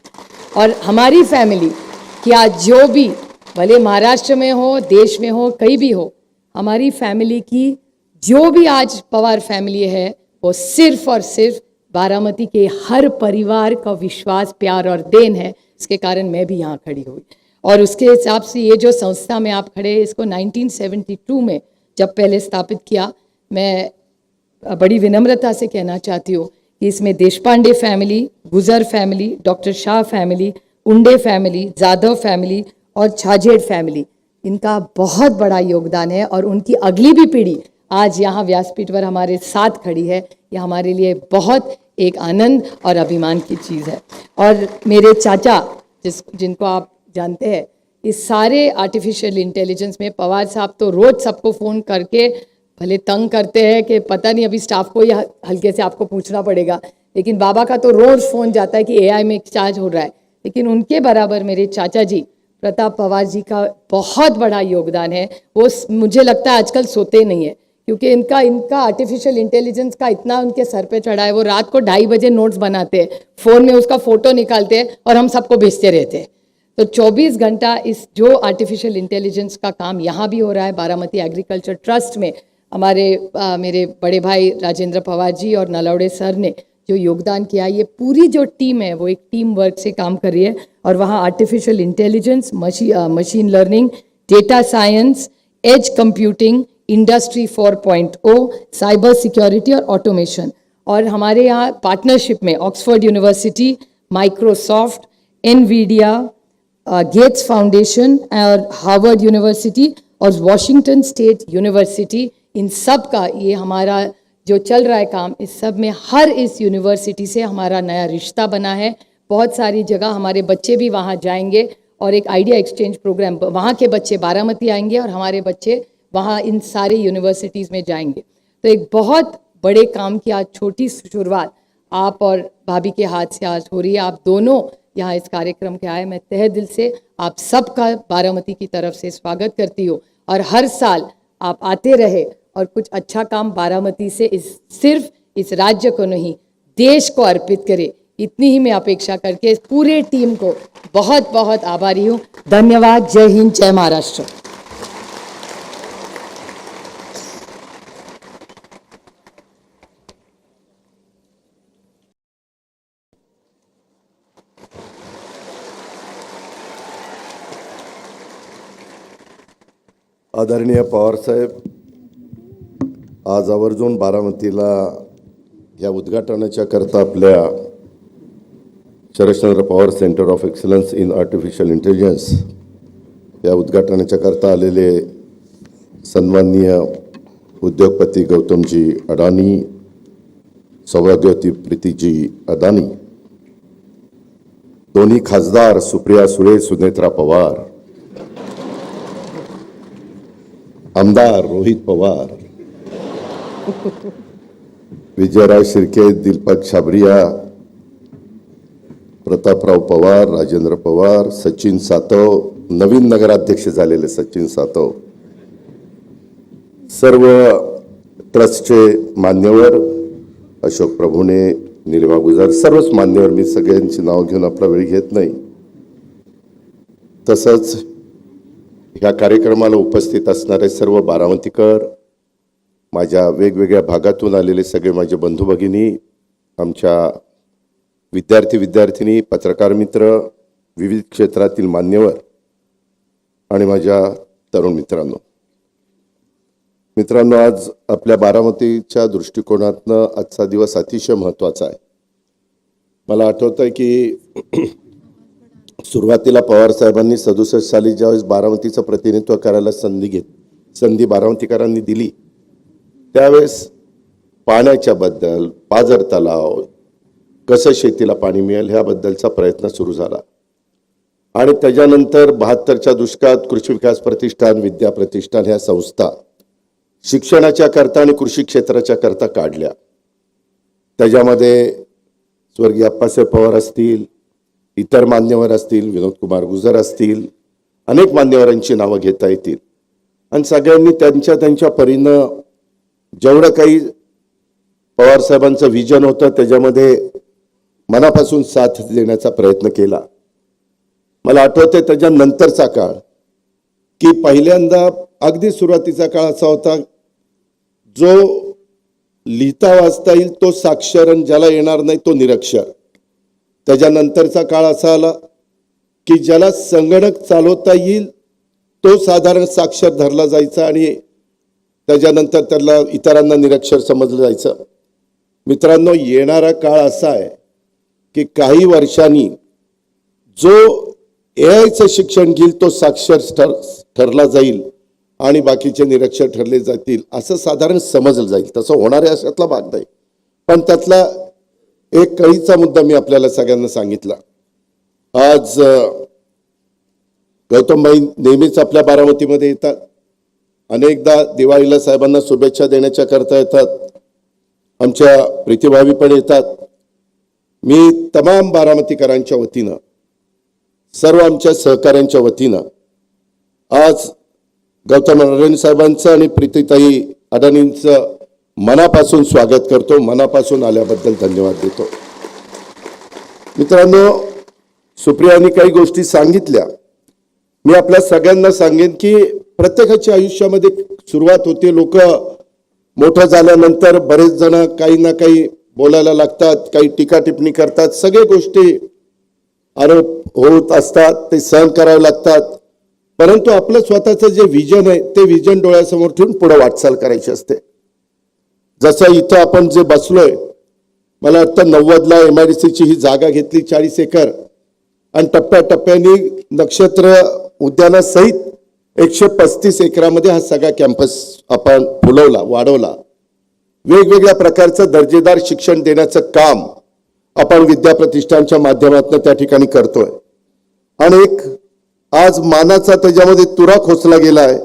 और हमारी फैमिली क्या जो भी भले महाराष्ट्र में हो, देश में हो, कहीं भी हो, हमारी फैमिली की जो भी आज पवार फैमिली है वो सिर्फ और सिर्फ बारामती के हर परिवार का विश्वास, प्यार और देन है. इसके कारण मैं भी यहाँ खड़ी हुई. और उसके हिसाब से ये जो संस्था में आप खड़े, इसको 1972 में जब पहले स्थापित किया, मैं बड़ी विनम्रता से कहना चाहती हूँ कि इसमें देशपांडे फैमिली, गुजर फैमिली, डॉक्टर शाह फैमिली, उंडे फैमिली, जाधव फैमिली और छाजेड़ फैमिली, इनका बहुत बड़ा योगदान है. और उनकी अगली भी पीढ़ी आज यहाँ व्यासपीठ पर हमारे साथ खड़ी है. ये हमारे लिए बहुत एक आनंद और अभिमान की चीज़ है. और मेरे चाचा जिनको आप जानते हैं, इस सारे आर्टिफिशियल इंटेलिजेंस में पवार साहब तो रोज़ सबको फ़ोन करके भले तंग करते हैं कि पता नहीं अभी स्टाफ को या हल्के से आपको पूछना पड़ेगा, लेकिन बाबा का तो रोज़ फ़ोन जाता है कि AI में चार्ज हो रहा है. लेकिन उनके बराबर मेरे चाचा जी प्रताप पवार जी का बहुत बड़ा योगदान है. वो मुझे लगता है आजकल सोते नहीं है क्योंकि इनका इनका आर्टिफिशियल इंटेलिजेंस का इतना उनके सर पे चढ़ा है, वो रात को 2:30 बजे नोट्स बनाते हैं, फ़ोन में उसका फ़ोटो निकालते हैं और हम सबको भेजते रहते हैं। तो 24 घंटा इस जो आर्टिफिशियल इंटेलिजेंस का काम यहाँ भी हो रहा है बारामती एग्रीकल्चर ट्रस्ट में, हमारे मेरे बड़े भाई राजेंद्र पवार जी और नलौड़े सर ने जो योगदान किया, ये पूरी जो टीम है वो एक टीम वर्क से काम कर रही है। और वहाँ artificial intelligence, machine learning, data science, edge computing, industry 4.0, cyber security और ऑटोमेशन। और हमारे यहाँ पार्टनरशिप में Oxford University, Microsoft, Nvidia, Gates Foundation और हार्वर्ड यूनिवर्सिटी और वॉशिंगटन स्टेट यूनिवर्सिटी, इन सब का ये हमारा जो चल रहा है काम, इस सब में हर इस यूनिवर्सिटी से हमारा नया रिश्ता बना है। बहुत सारी जगह हमारे बच्चे भी वहाँ जाएंगे और एक आइडिया एक्सचेंज प्रोग्राम, वहाँ के बच्चे बारामती आएंगे और हमारे बच्चे वहाँ इन सारे यूनिवर्सिटीज़ में जाएंगे। तो एक बहुत बड़े काम की आज छोटी शुरुआत आप और भाभी के हाथ से आज हो रही है। आप दोनों यहाँ इस कार्यक्रम के आए, मैं तहे दिल से आप सबका बारामती की तरफ से स्वागत करती हूँ। और हर साल आप आते रहे और कुछ अच्छा काम बारामती से सिर्फ इस राज्य को नहीं, देश को अर्पित करे, इतनी ही मैं अपेक्षा करके इस पूरे टीम को बहुत बहुत आभारी हूँ। धन्यवाद। जय हिंद, जय महाराष्ट्र। आदरणीय पवार साहेब, आज आवर्जून बारामतीला या उद्घाटनाच्या करता आपल्या Sharadchandra Pawar centre of excellence in artificial intelligence या उद्घाटनाच्या करता आलेले सन्माननीय उद्योगपती गौतमजी अडानी, सौभाग्यवती प्रीतीजी अदानी, दोन्ही खासदार सुप्रिया सुळे, सुनेत्रा पवार, आमदार रोहित पवार, विजयराव शिर्के, दिलपक छाबरिया, प्रतापराव पवार, राजेंद्र पवार, सचिन सातव, नवीन नगराध्यक्ष झालेले सचिन सातव, सर्व ट्रस्टचे मान्यवर, अशोक प्रभुने, निलिमा गुजर, सर्वच मान्यवर, मी सगळ्यांची नाव घेऊन आपला वेळ घेत नाही। तसंच या कार्यक्रमाला उपस्थित असणारे सर्व बारामतीकर, माझ्या वेगवेगळ्या भागातून आलेले सगळे माझे बंधू भगिनी, आमच्या विद्यार्थी विद्यार्थिनी, पत्रकार मित्र, विविध क्षेत्रातील मान्यवर आणि माझ्या तरुण मित्रांनो, आज आपल्या बारामतीच्या दृष्टिकोनातनं आजचा दिवस अतिशय महत्त्वाचा आहे। मला आठवतंय की सुरुवातीला पवार साहेबांनी 67 साली ज्यावेळेस बारामतीचं प्रतिनिधित्व करायला संधी बारामतीकरांनी दिली, त्यावेळेस पाण्याच्या बद्दल, पाझर तलाव, कसं शेतीला पाणी मिळेल ह्याबद्दलचा प्रयत्न सुरू झाला। आणि त्याच्यानंतर 72च्या दुष्काळात कृषी विकास प्रतिष्ठान, विद्या प्रतिष्ठान ह्या संस्था शिक्षणाच्या करता आणि कृषी क्षेत्राच्या करता काढल्या। त्याच्यामध्ये स्वर्गीय अप्पासाहेब पवार असतील, इतर मान्यवर असतील, विनोद कुमार गुजर असतील, अनेक मान्यवरांची नावं घेता येतील। आणि सगळ्यांनी त्यांच्या परीनं जेवढं काही पवार साहेबांचं विजन होतं त्याच्यामध्ये मनापासून साथ देण्याचा प्रयत्न केला। मला आठवतंय त्याच्यानंतरचा काळ की पहिल्यांदा अगदी सुरुवातीचा काळ असा होता, जो लिहिता वाचता येईल तो साक्षर आणि ज्याला येणार नाही तो निरक्षर। त्याच्यानंतरचा काळ असा आला की ज्याला संगणक चालवता येईल तो साधारण साक्षर धरला जायचा आणि त्याच्यानंतर त्याला इतरांना निरक्षर समजलं जायचं। मित्रांनो, येणारा काळ असा आहे की काही वर्षांनी जो एआयचं शिक्षण घेईल तो साक्षर ठरला जाईल आणि बाकीचे निरक्षर ठरले जातील, असं साधारण समजलं जाईल। तसं होणार आहे अशातला भाग नाही, पण त्यातला एक कळीचा मुद्दा मी आपल्याला सगळ्यांना सांगितला। आज गौतमभाई नेहमीच आपल्या बारामतीमध्ये येतात, अनेकदा दिवाळीला साहेबांना शुभेच्छा देण्याच्या करता येतात, आमच्या प्रीतीभाभी पण येतात। मी तमाम बारामतीकरांच्या वतीनं, सर्व आमच्या सहकाऱ्यांच्या वतीनं आज गौतम अडानी साहेबांचं आणि प्रीतीताई अडाणींचं मनापासून स्वागत करतो, मनापासून आल्याबद्दल धन्यवाद देतो. मित्रांनो, सुप्रियानी काही गोष्टी सांगितल्या. मी आपल्या सगळ्यांना सांगेन की प्रत्येकाच्या आयुष्यामध्ये सुरुवात होते. लोक मोठं झाल्यानंतर बरेच जण काही ना काही बोलायला लागतात, काही टीका टिप्पणी करतात, सगळे गोष्टी आरोप होत असतात, ते सहन करावे लागतात. परंतु आपलं स्वतःचं जे विजन आहे ते विजन डोळ्यासमोर ठेवून पुढे वाटचाल करायची असते. जसं इथं आपण जे बसलोय, मला वाटतं 90ला MIDCची ही जागा घेतली 40 एकर आणि टप्प्याटप्प्याने नक्षत्र उद्यानासहित 135 एकरामध्ये हा सगळा कॅम्पस आपण फुलवला, वाढवला. वेगवेगळ्या प्रकारचं दर्जेदार शिक्षण देण्याचं काम आपण विद्या प्रतिष्ठानच्या माध्यमातून त्या ठिकाणी करतोय. आणि एक आज मानाचा त्याच्यामध्ये तुरा खोचला गेलाय,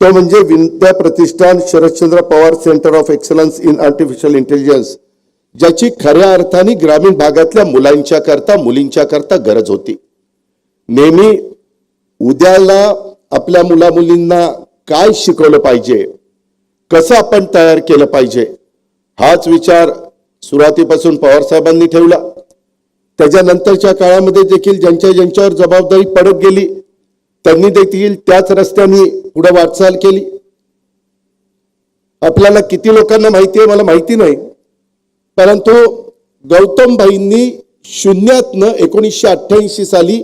तो म्हणजे Vidya Pratishthan Sharadchandra Pawar centre of excellence in artificial intelligence, ज्याची खऱ्या अर्थाने ग्रामीण भागातल्या मुलींच्या करता गरज होती. नेहमी उद्याला आपल्या मुलामुलींना काय शिकवलं पाहिजे, कसं आपण तयार केलं पाहिजे, हाच विचार सुरुवातीपासून पवार साहेबांनी ठेवला. त्याच्यानंतरच्या काळामध्ये देखील ज्यांच्यावर जबाबदारी पडत गेली त्यांनी देखील त्याच रस्त्याने पुढे वाटचाल केली. आपल्याला किती लोकांना माहिती आहे मला माहिती नाही, परंतु गौतम भाईंनी शून्यातनं 1988 साली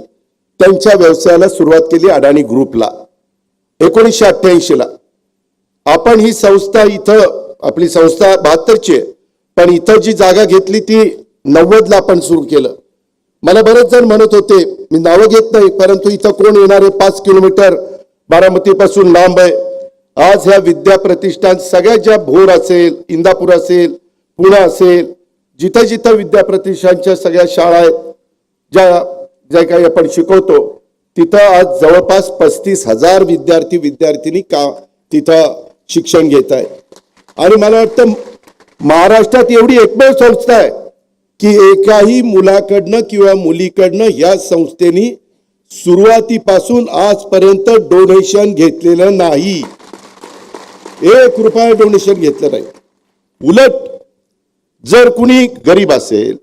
त्यांच्या व्यवसायाला सुरुवात केली अडाणी ग्रुपला. 1988ला आपण ही संस्था इथं, आपली संस्था 72ची आहे, पण इथं जी जागा घेतली ती 90ला आपण सुरू केलं. मला बरेच जण म्हणत होते, मी नावं घेत नाही, परंतु इथं कोण येणार आहे, 5 किलोमीटर बारामती पासून लांब आहे. आज ह्या विद्या प्रतिष्ठान सगळ्या ज्या भोर असेल, इंदापूर असेल, पुणे असेल, जिथं जिथं विद्या प्रतिष्ठानच्या सगळ्या शाळा आहेत, ज्या काही आपण शिकवतो, तिथं आज जवळपास 35,000 विद्यार्थी तिथं शिक्षण घेत आहेत. आणि मला वाटतं महाराष्ट्रात एवढी एकमेव संस्था आहे की एकाही मुलाकडनं किंवा मुलीकडनं या संस्थेने सुरुवातीपासून आजपर्यंत डोनेशन घेतलेलं नाही. 1 रुपया डोनेशन घेतलं नाही. उलट जर कुणी गरीब असेल,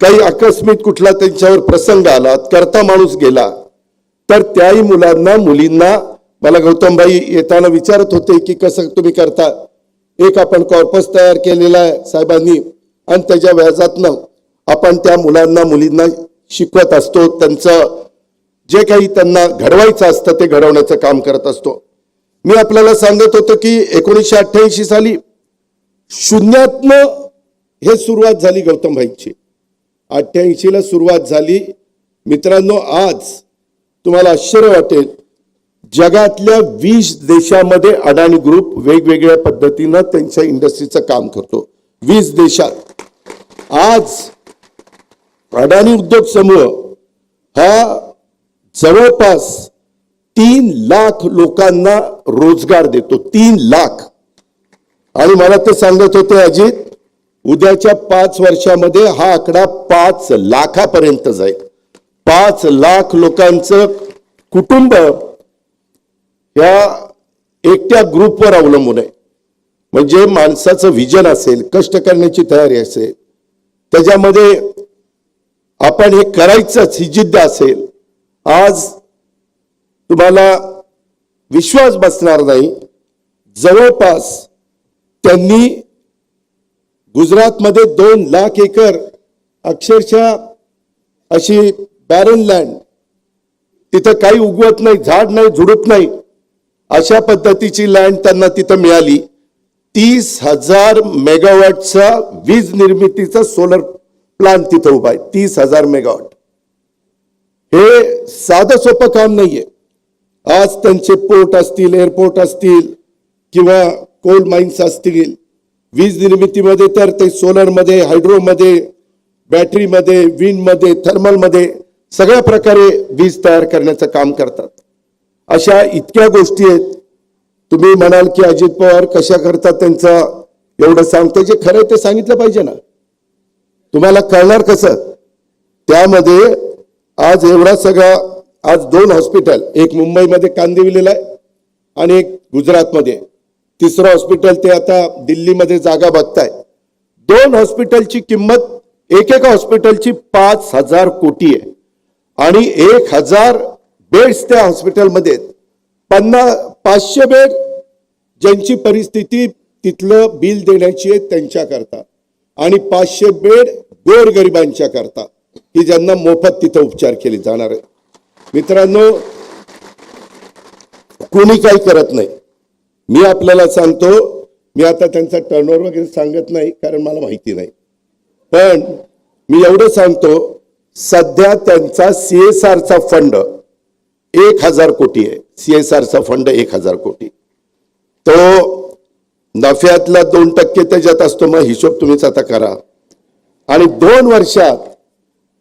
काही आकस्मिक कुठला त्यांच्यावर प्रसंग आला, करता माणूस गेला, तर त्याही मुलींना मला गौतमभाई येताना विचारत होते की कसं तुम्ही करता. एक आपण कॉर्पस तयार केलेला आहे साहेबांनी आणि त्याच्या व्याजातनं आपण त्या मुलींना शिकवत असतो. त्यांचं जे काही त्यांना घडवायचं असतं ते घडवण्याचं काम करत असतो. मी आपल्याला सांगत होतो की 1988 साली शून्यातनं हे सुरुवात झाली गौतमभाईंची. 88ला सुरुवात झाली. मित्रांनो, आज तुम्हाला आश्चर्य वाटेल, जगातल्या 20 देशामध्ये अडाणी ग्रुप वेगवेगळ्या पद्धतीनं त्यांच्या इंडस्ट्रीचं काम करतो. 20 देशात आज अडाणी उद्योग समूह हा जवळपास 3 लाख लोकांना रोजगार देतो. 3 लाख. आणि मला ते सांगत होते अजित, उद्याच्या 5 वर्षामध्ये हा आकडा 5 लाखापर्यंत जाईल. 5 लाख लोकांचं कुटुंब या एकट्या ग्रुपवर अवलंबून आहे. म्हणजे माणसाचं विजन असेल, कष्ट करण्याची तयारी असेल, त्याच्यामध्ये आपण हे करायचंच ही जिद्द असेल, आज तुम्हाला विश्वास बसणार नाही, जवळपास त्यांनी गुजरातमध्ये 2 लाख एकर अक्षरशः अशी बॅरन लँड, तिथं काही उगवत नाही, झाड नाही, झुडूप नाही, अशा पद्धतीची लँड त्यांना तिथं मिळाली. 30,000 मेगावॉटचा वीज निर्मितीचा सोलर प्लांट तिथं उभा आहे. 30,000 मेगावॉट. हे साधं सोपं काम नाहीये. आज त्यांचे पोर्ट असतील, एअरपोर्ट असतील किंवा कोल माइन्स असतील, वीज निर्मितीमध्ये तर ते सोलरमध्ये, हायड्रोमध्ये, बॅटरीमध्ये, विंडमध्ये, थर्मलमध्ये सगळ्या प्रकारे वीज तयार करण्याचं काम करतात. अशा इतक्या गोष्टी आहेत. तुम्ही म्हणाल की अजित पवार कशा करतात, त्यांचं एवढं सांगतो, जे खरं ते सांगितलं पाहिजे ना, तुम्हाला कळणार कसं. त्यामध्ये आज एवढा सगळा, आज 2 हॉस्पिटल, एक मुंबईमध्ये कांदिवलीला आहे आणि एक गुजरातमध्ये. तिसरं हॉस्पिटल ते आता दिल्लीमध्ये जागा बघताय. 2 हॉस्पिटलची किंमत एकेका हॉस्पिटलची 5,000 कोटी आहे आणि 1,000 बेड्स त्या हॉस्पिटलमध्ये आहेत. 500 बेड ज्यांची परिस्थिती तिथलं बिल देण्याची आहे त्यांच्याकरता आणि 500 बेड गोरगरिबांच्या करता की ज्यांना मोफत तिथं उपचार केले जाणार आहेत. मित्रांनो, कोणी काही करत नाही. मी आपल्याला सांगतो, मी आता त्यांचा टर्नओव्हर वगैरे सांगत नाही कारण मला माहिती नाही, पण मी एवढं सांगतो, सध्या त्यांचा CSRचा फंड 1,000 कोटी आहे. CSRचा फंड 1,000 कोटी. तो नफ्यातला 2% त्याच्यात असतो. मग हिशोब तुम्हीच आता करा. आणि 2 वर्षात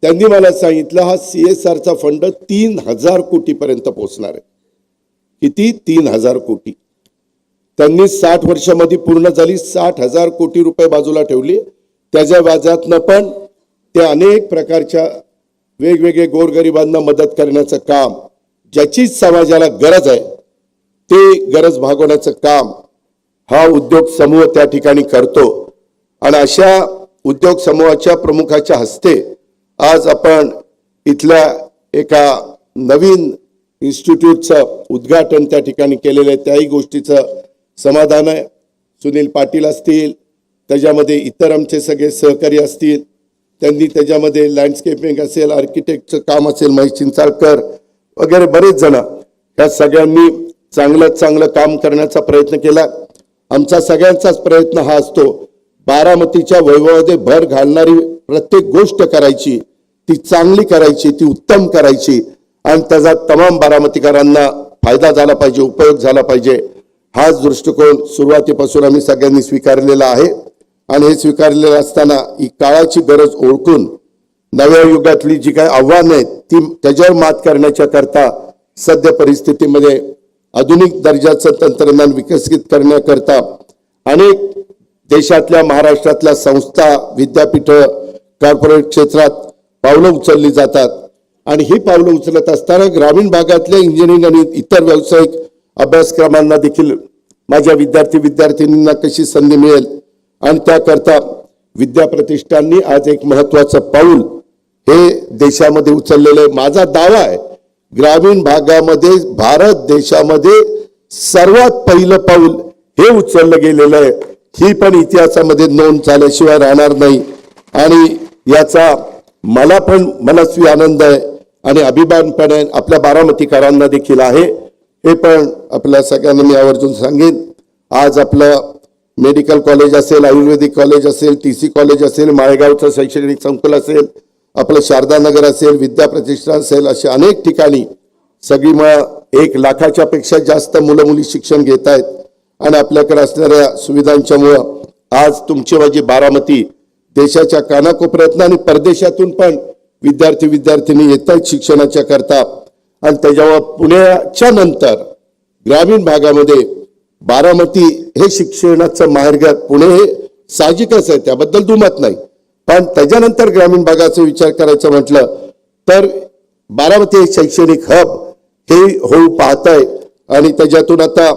त्यांनी मला सांगितलं हा CSRचा फंड 3,000 कोटीपर्यंत पोहोचणार आहे. किती? 3,000 कोटी. त्यांनी 60 वर्षामध्ये पूर्ण झाली. 60,000 कोटी रुपये बाजूला ठेवली. त्याच्या व्याजातनं पण ते अनेक प्रकारच्या वेगवेगळे गोरगरिबांना मदत करण्याचं काम, ज्याची समाजाला गरज आहे ते गरज भागवण्याचं काम हा उद्योग समूह त्या ठिकाणी करतो. आणि अशा उद्योग समूहाच्या प्रमुखाच्या हस्ते आज आपण इथल्या एका नवीन इन्स्टिट्यूटचं उद्घाटन त्या ठिकाणी केलेलं आहे. त्याही गोष्टीचं समाधान आहे. सुनील पाटील असतील, त्याच्यामध्ये इतर आमचे सगळे सहकारी असतील, त्यांनी त्याच्यामध्ये लँडस्केपिंग असेल, आर्किटेक्टचं काम असेल, महेश चिंचाळकर वगैरे बरेच जण, या सगळ्यांनी चांगलं काम करण्याचा प्रयत्न केला. आमचा सगळ्यांचाच प्रयत्न हा असतो, बारामतीच्या वैभवामध्ये भर घालणारी प्रत्येक गोष्ट करायची, ती चांगली करायची, ती उत्तम करायची आणि त्याचा तमाम बारामतीकरांना फायदा झाला पाहिजे, उपयोग झाला पाहिजे. हाच दृष्टिकोन सुरुवातीपासून आम्ही सगळ्यांनी स्वीकारलेला आहे. आणि हे स्वीकारलेलं असताना ही काळाची गरज ओळखून नव्या युगातली जी काही आव्हानं आहेत ती त्याच्यावर मात करण्याच्या करता सध्या परिस्थितीमध्ये आधुनिक दर्जाचं तंत्रज्ञान विकसित करण्याकरता अनेक देशातल्या, महाराष्ट्रातल्या संस्था, विद्यापीठं, कॉर्पोरेट क्षेत्रात पावलं उचलली जातात. आणि ही पावलं उचलत असताना ग्रामीण भागातल्या इंजिनिअरिंग आणि इतर व्यावसायिक अभ्यासक्रमांना देखील माझ्या विद्यार्थींना कशी संधी मिळेल आणि त्याकरता विद्या प्रतिष्ठाननी आज एक महत्वाचं पाऊल हे देशामध्ये उचललेलं आहे. माझा दावा आहे, ग्रामीण भागामध्ये भारत देशामध्ये सर्वात पहिलं पाऊल हे उचललं गेलेलं आहे. ही पण इतिहासामध्ये नोंद झाल्याशिवाय राहणार नाही. आणि याचा मला पण मनस्वी आनंद आहे आणि अभिमान पण आहे, आपल्या बारामतीकरांना देखील आहे. हे पण आपल्या सगळ्यांना मी आवर्जून सांगेन. आज आपलं मेडिकल कॉलेज असेल, आयुर्वेदिक कॉलेज असेल, TC कॉलेज असेल, माळेगावचं शैक्षणिक संकुल असेल, आपलं शारदानगर असेल, विद्या प्रतिष्ठान असेल, अशा अनेक ठिकाणी सगळी मग 1 लाखाच्या पेक्षा जास्त मुलं मुली शिक्षण घेत आहेत. आणि आपल्याकडे असणाऱ्या सुविधांच्यामुळं आज तुमची माझी बारामती देशाच्या कानाकोपऱ्यातनं आणि परदेशातून पण विद्यार्थी येत आहेत शिक्षणाच्या करता. आणि त्याच्यामुळे पुण्याच्या नंतर ग्रामीण भागामध्ये बारामती हे शिक्षणाचं माहेरघर, पुणे हे साहजिकच आहे, त्याबद्दल दुमत नाही. पण त्याच्यानंतर ग्रामीण भागाचा विचार करायचं म्हटलं तर बारामती हे शैक्षणिक हब हे होऊ पाहत आहे. आणि त्याच्यातून आता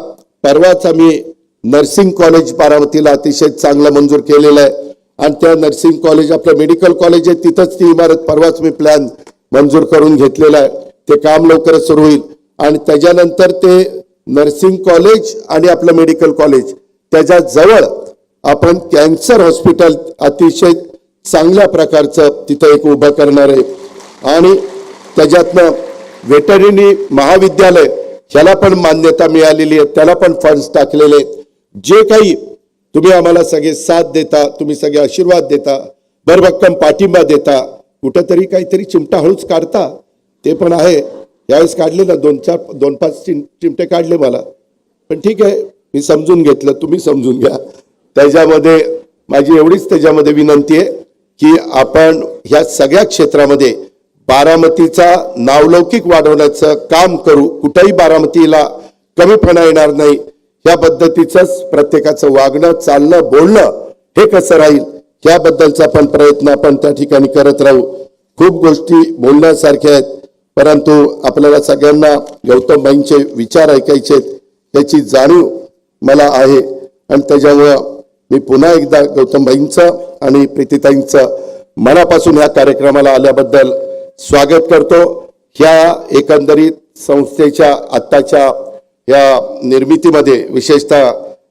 परवाच आम्ही नर्सिंग कॉलेज बारामतीला अतिशय चांगलं मंजूर केलेलं आहे. आणि त्या नर्सिंग कॉलेज, आपलं मेडिकल कॉलेज आहे तिथंच ती इमारत परवाच मी प्लॅन मंजूर करून घेतलेला आहे. ते काम लवकरच सुरू होईल. आणि त्याच्यानंतर ते नर्सिंग कॉलेज आणि आपलं मेडिकल कॉलेज त्याच्या जवळ आपण कॅन्सर हॉस्पिटल अतिशय चांगल्या प्रकारचं तिथं एक उभं करणार आहे. आणि त्याच्यातनं वेटरनरी महाविद्यालय ह्याला पण मान्यता मिळालेली आहे, त्याला पण फंड्स टाकलेले आहेत. जे काही तुम्ही आम्हाला सगळे साथ देता, तुम्ही सगळे आशीर्वाद देता, भरभक्कम पाठिंबा देता, कुठंतरी काहीतरी चिमटा हळूच काढता, ते पण आहे. यावेळेस काढले ना 2-5 चिमटे काढले मला, पण ठीक आहे, मी समजून घेतलं, तुम्ही समजून घ्या. त्याच्यामध्ये माझी एवढीच त्याच्यामध्ये विनंती आहे की आपण ह्या सगळ्या क्षेत्रामध्ये बारामतीचा नावलौकिक वाढवण्याचं काम करू. कुठेही बारामतीला कमीपणा येणार नाही, ह्या पद्धतीचंच प्रत्येकाचं वागणं, चालणं, बोलणं हे कसं राहील ह्याबद्दलचा पण प्रयत्न आपण त्या ठिकाणी करत राहू. खूप गोष्टी बोलण्यासारख्या आहेत, परंतु आपल्याला सगळ्यांना गौतम भाईंचे विचार ऐकायचे आहेत, त्याची जाणीव मला आहे आणि त्याच्यामुळं मी पुन्हा एकदा गौतमभाईंचं आणि प्रीतीताईंचं मनापासून या कार्यक्रमाला आल्याबद्दल स्वागत करतो. ह्या एकंदरीत संस्थेच्या आत्ताच्या या निर्मितीमध्ये विशेषतः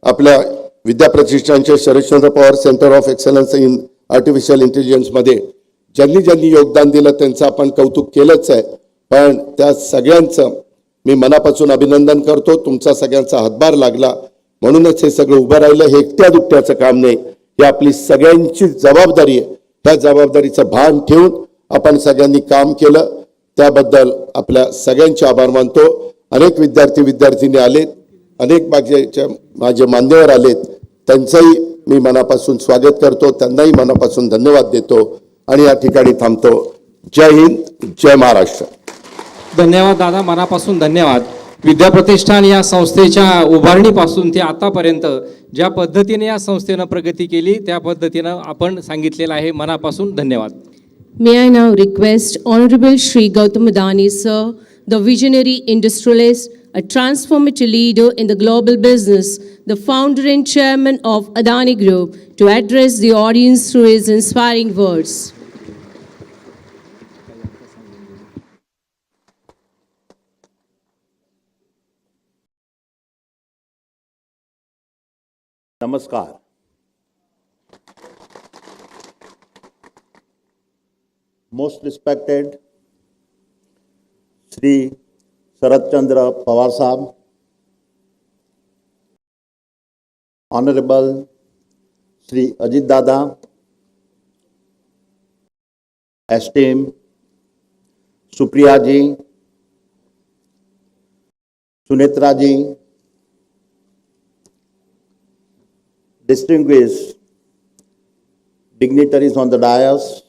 आपल्या विद्या प्रतिष्ठानचे Sharadchandra Pawar centre of excellence in artificial इंटेलिजन्समध्ये ज्यांनी ज्यांनी योगदान दिलं त्यांचं आपण कौतुक केलंच आहे, पण त्या सगळ्यांचं मी मनापासून अभिनंदन करतो. तुमचा सगळ्यांचा हातभार लागला म्हणूनच हे सगळं उभं राहिलं. हे एकट्या दुकट्याचं काम नाही, ही आपली सगळ्यांची जबाबदारी आहे. त्या जबाबदारीचं भान ठेवून आपण सगळ्यांनी काम केलं, त्याबद्दल आपल्या सगळ्यांचे आभार मानतो. अनेक विद्यार्थी विद्यार्थिनी आलेत, अनेक माझे मान्यवर आलेत, त्यांचंही मी मनापासून स्वागत करतो, त्यांनाही मनापासून धन्यवाद देतो आणि या ठिकाणी थांबतो. जय हिंद, जय महाराष्ट्र. धन्यवाद दादा, मनापासून धन्यवाद. विद्या प्रतिष्ठान या संस्थेच्या उभारणीपासून ते आतापर्यंत ज्या पद्धतीने या संस्थेनं प्रगती केली त्या पद्धतीनं आपण सांगितलेलं आहे. मनापासून धन्यवाद. May I now request Honorable Shri Gautam Adani, sir, the visionary industrialist, a transformative leader in the global business, the founder and chairman of Adani Group, to address the audience through his inspiring words. नमस्कार. Most respected Shri Sharadchandra Pawar Sahab, Honorable Shri Ajit Dada, esteemed Supriya ji, Sunitra ji, distinguished dignitaries on the dais,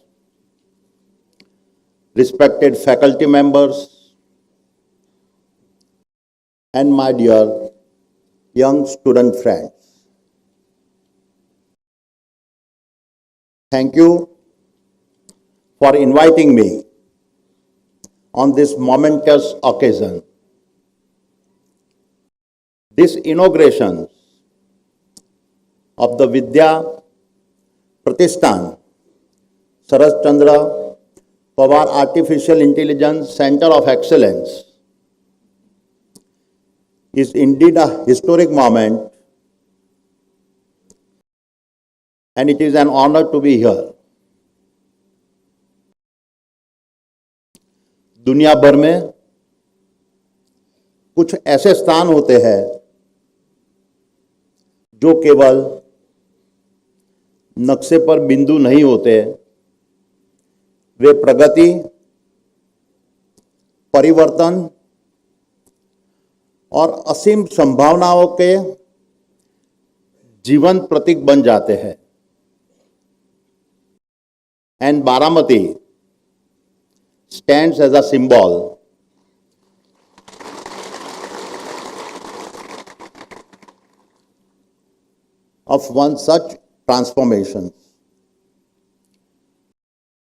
respected faculty members, and my dear young student friends. Thank you for inviting me on this momentous occasion. This inauguration of the Vidya Pratishthan Sharadchandra Pawar Artificial Intelligence Center of Excellence is indeed a historic moment, and it is an honor to be here. दुनिया भर में कुछ ऐसे स्थान होते हैं जो केवल नक्शे पर बिंदु नहीं होते, वे प्रगति, परिवर्तन और असीम संभावनाओं के जीवंत प्रतीक बन जाते हैं. And Baramati stands as a symbol of one such transformation.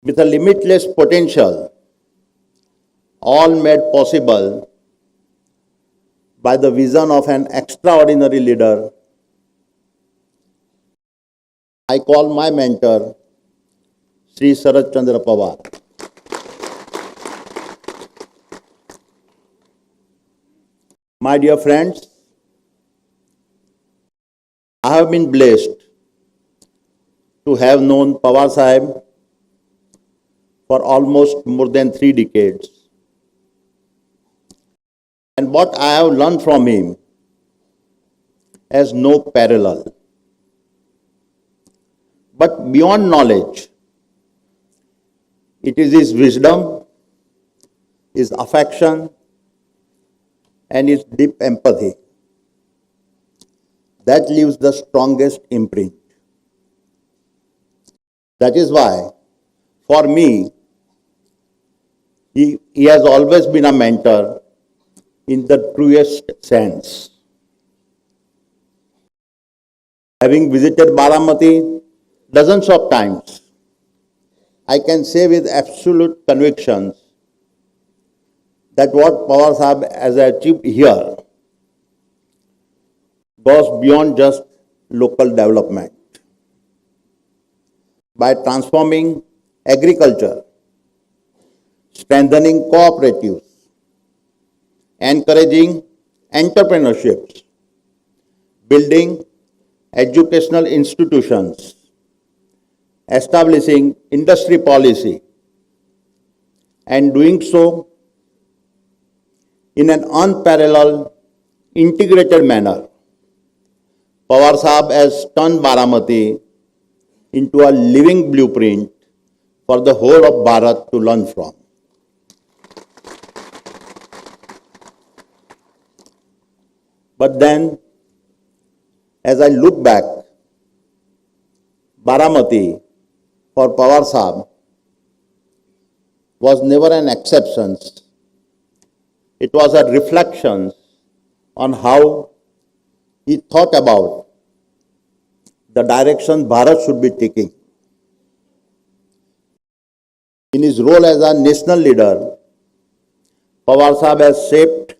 With a limitless potential, all made possible by the vision of an extraordinary leader, I call my mentor, Shri Sharadchandra Pawar. My dear friends, I have been blessed to have known Pawar Sahib for almost more than 3 decades. And what I have learned from him has no parallel. But beyond knowledge, it is his wisdom, his affection, and his deep empathy that leaves the strongest imprint. That is why, for me, he has always been a mentor in the truest sense. Having visited Baramati dozens of times, I can say with absolute conviction that what Pawar Sahib has achieved here goes beyond just local development. By transforming agriculture, strengthening cooperatives, encouraging entrepreneurships, building educational institutions, establishing industry policy, and doing so in an unparalleled, integrated manner. Pawar Sahab has turned Baramati into a living blueprint for the whole of Bharat to learn from. But then, as I look back, Baramati for Pawar Sahab was never an exception. It was a reflection on how he thought about the direction Bharat should be taking. In his role as a national leader, Pawar Sahab has shaped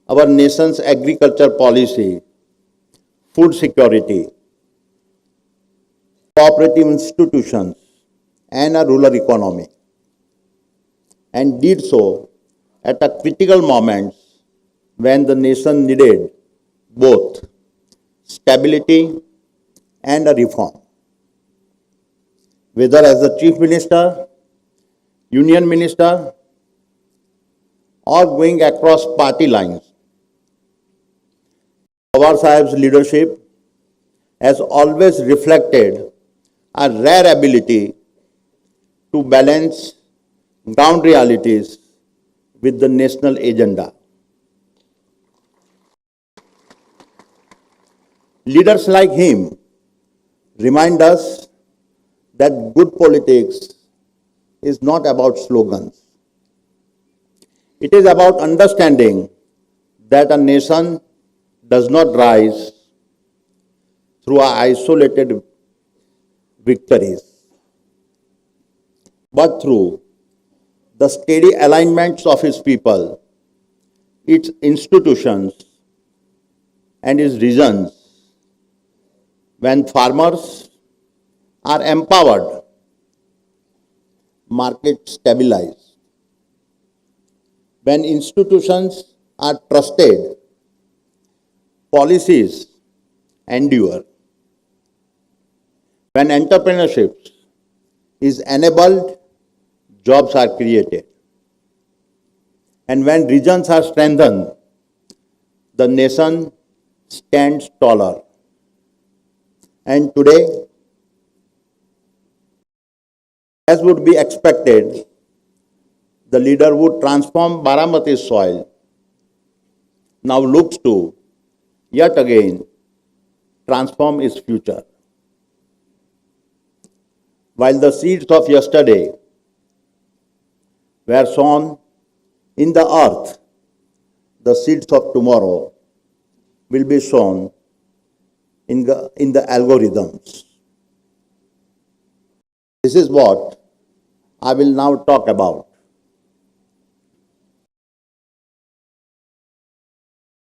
our nation's agriculture policy, food security, cooperative institutions, and a rural economy, and did so at a critical moment when the nation needed both stability and a reform. Whether as the Chief Minister, Union Minister, or going across party lines, Pawar Sahib's leadership has always reflected a rare ability to balance ground realities with the national agenda. Leaders like him remind us that good politics is not about slogans. It is about understanding that a nation does not rise through isolated victories, but through the steady alignments of its people, its institutions, and its regions. When farmers are empowered, markets stabilize. When institutions are trusted, policies endure. When entrepreneurship is enabled, jobs are created. And when regions are strengthened, the nation stands taller. And today, as would be expected, the leader would transform Baramati's soil, now looks to, yet again, transform its future. While the seeds of yesterday were sown in the earth, the seeds of tomorrow will be sown in the algorithms. This is what I will now talk about.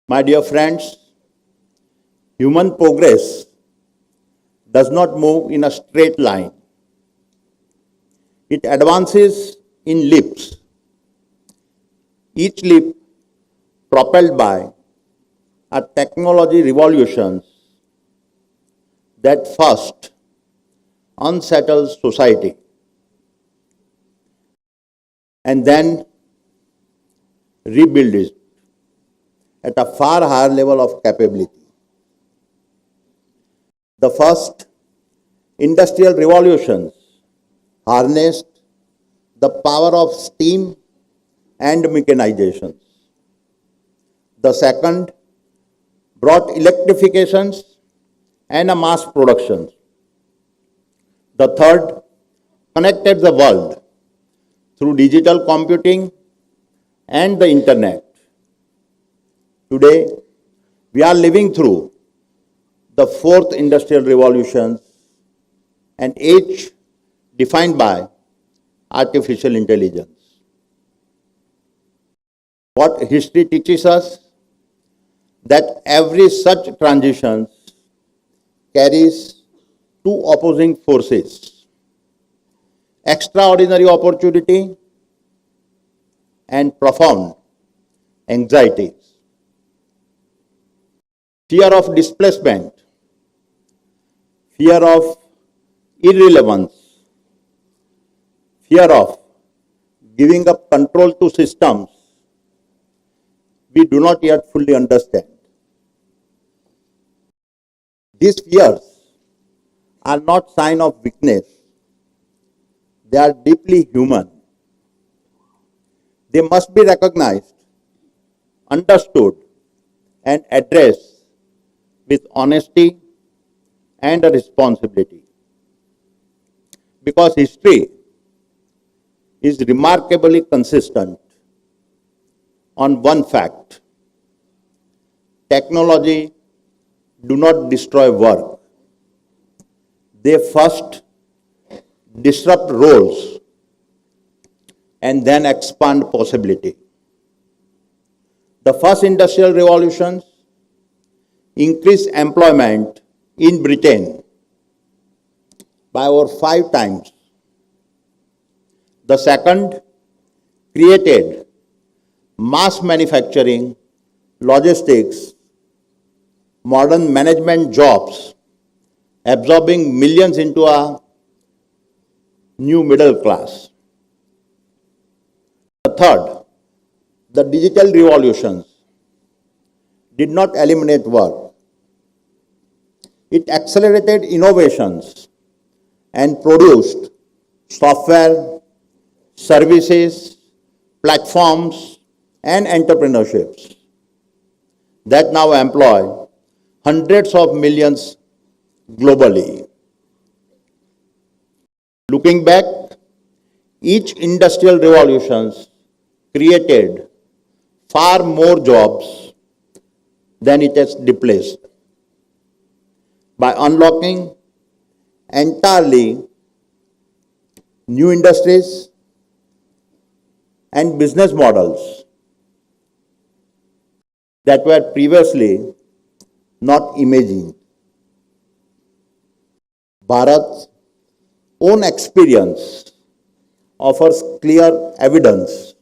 My dear friends, human progress does not move in a straight line. It advances in leaps, each leap propelled by a technology revolution that first unsettles society and then rebuilds it at a far higher level of capability. The first industrial revolutions harnessed the power of steam and mechanization. The second brought electrifications and a mass production. The third connected the world through digital computing and the internet. Today, we are living through the fourth industrial revolution, an age defined by artificial intelligence. What history teaches us, that every such transition carries two opposing forces: extraordinary opportunity and profound anxieties. Fear of displacement, fear of irrelevance, fear of giving up control to systems we do not yet fully understand. These fears are not sign of weakness. They are deeply human. They must be recognized, understood, and addressed with honesty and a responsibility. Because history is remarkably consistent on one fact: technology do not destroy work. They first disrupt roles and then expand possibility. The first industrial revolutions increased employment in Britain by over 5 times. The second created mass manufacturing, logistics, modern management jobs, absorbing millions into a new middle class. The third, the digital revolutions did not eliminate work. It accelerated innovations and produced software, services, platforms, and entrepreneurships that now employ hundreds of millions globally. Looking back, each industrial revolution created far more jobs than it has displaced. By unlocking entirely new industries and business models that were previously not imagined. Bharat's own experience offers clear evidence.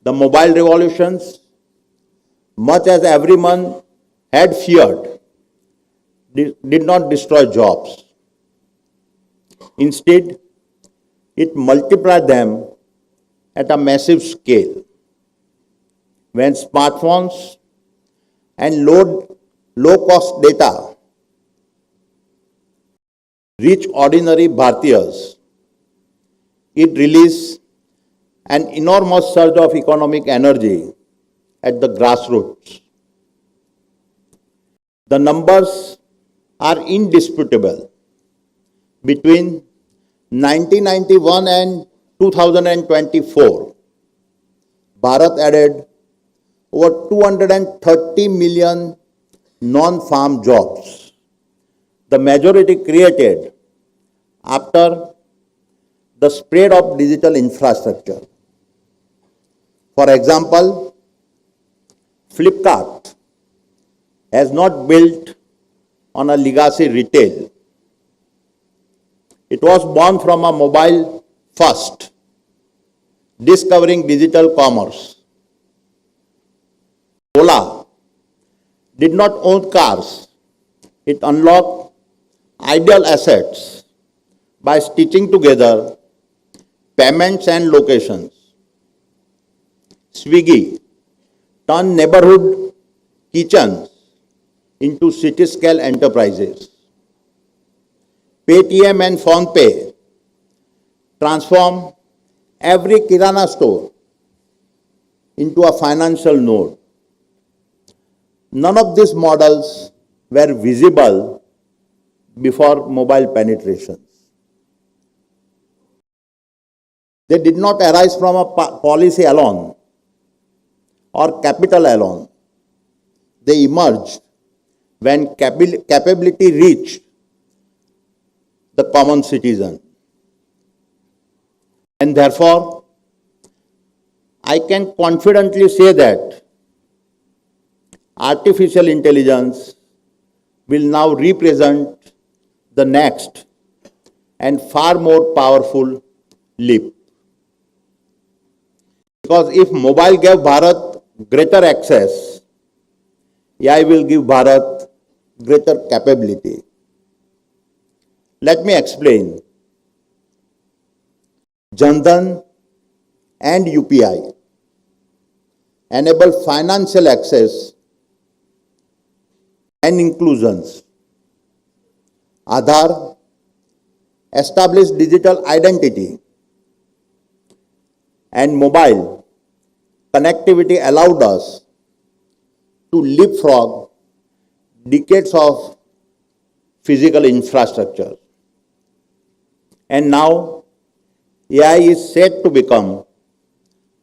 The mobile revolutions, much as everyone had feared, did not destroy jobs. Instead, it multiplied them at a massive scale. When smartphones and low-cost data reach ordinary Bhartiyas, it released an enormous surge of economic energy at the grassroots. The numbers are indisputable. Between 1991 and 2024, Bharat added over 230 million non-farm jobs, the majority created after the spread of digital infrastructure. For example, Flipkart has not built on a legacy retail. It was born from a mobile first, discovering digital commerce. Ola did not own cars. It unlocked ideal assets by stitching together payments and locations. Swiggy turned neighborhood kitchens into city-scale enterprises. Paytm and PhonePe transformed every Kirana store into a financial node. None of these models were visible before mobile penetrations. They did not arise from a policy alone or capital alone. They emerged when capability reached the common citizen. And therefore, I can confidently say that artificial intelligence will now represent the next and far more powerful leap. Because if mobile gave Bharat greater access, AI will give Bharat greater capability. Let me explain. Jan Dhan and UPI enable financial access and inclusions. Aadhaar established digital identity, and mobile connectivity allowed us to leapfrog decades of physical infrastructure. And now AI is set to become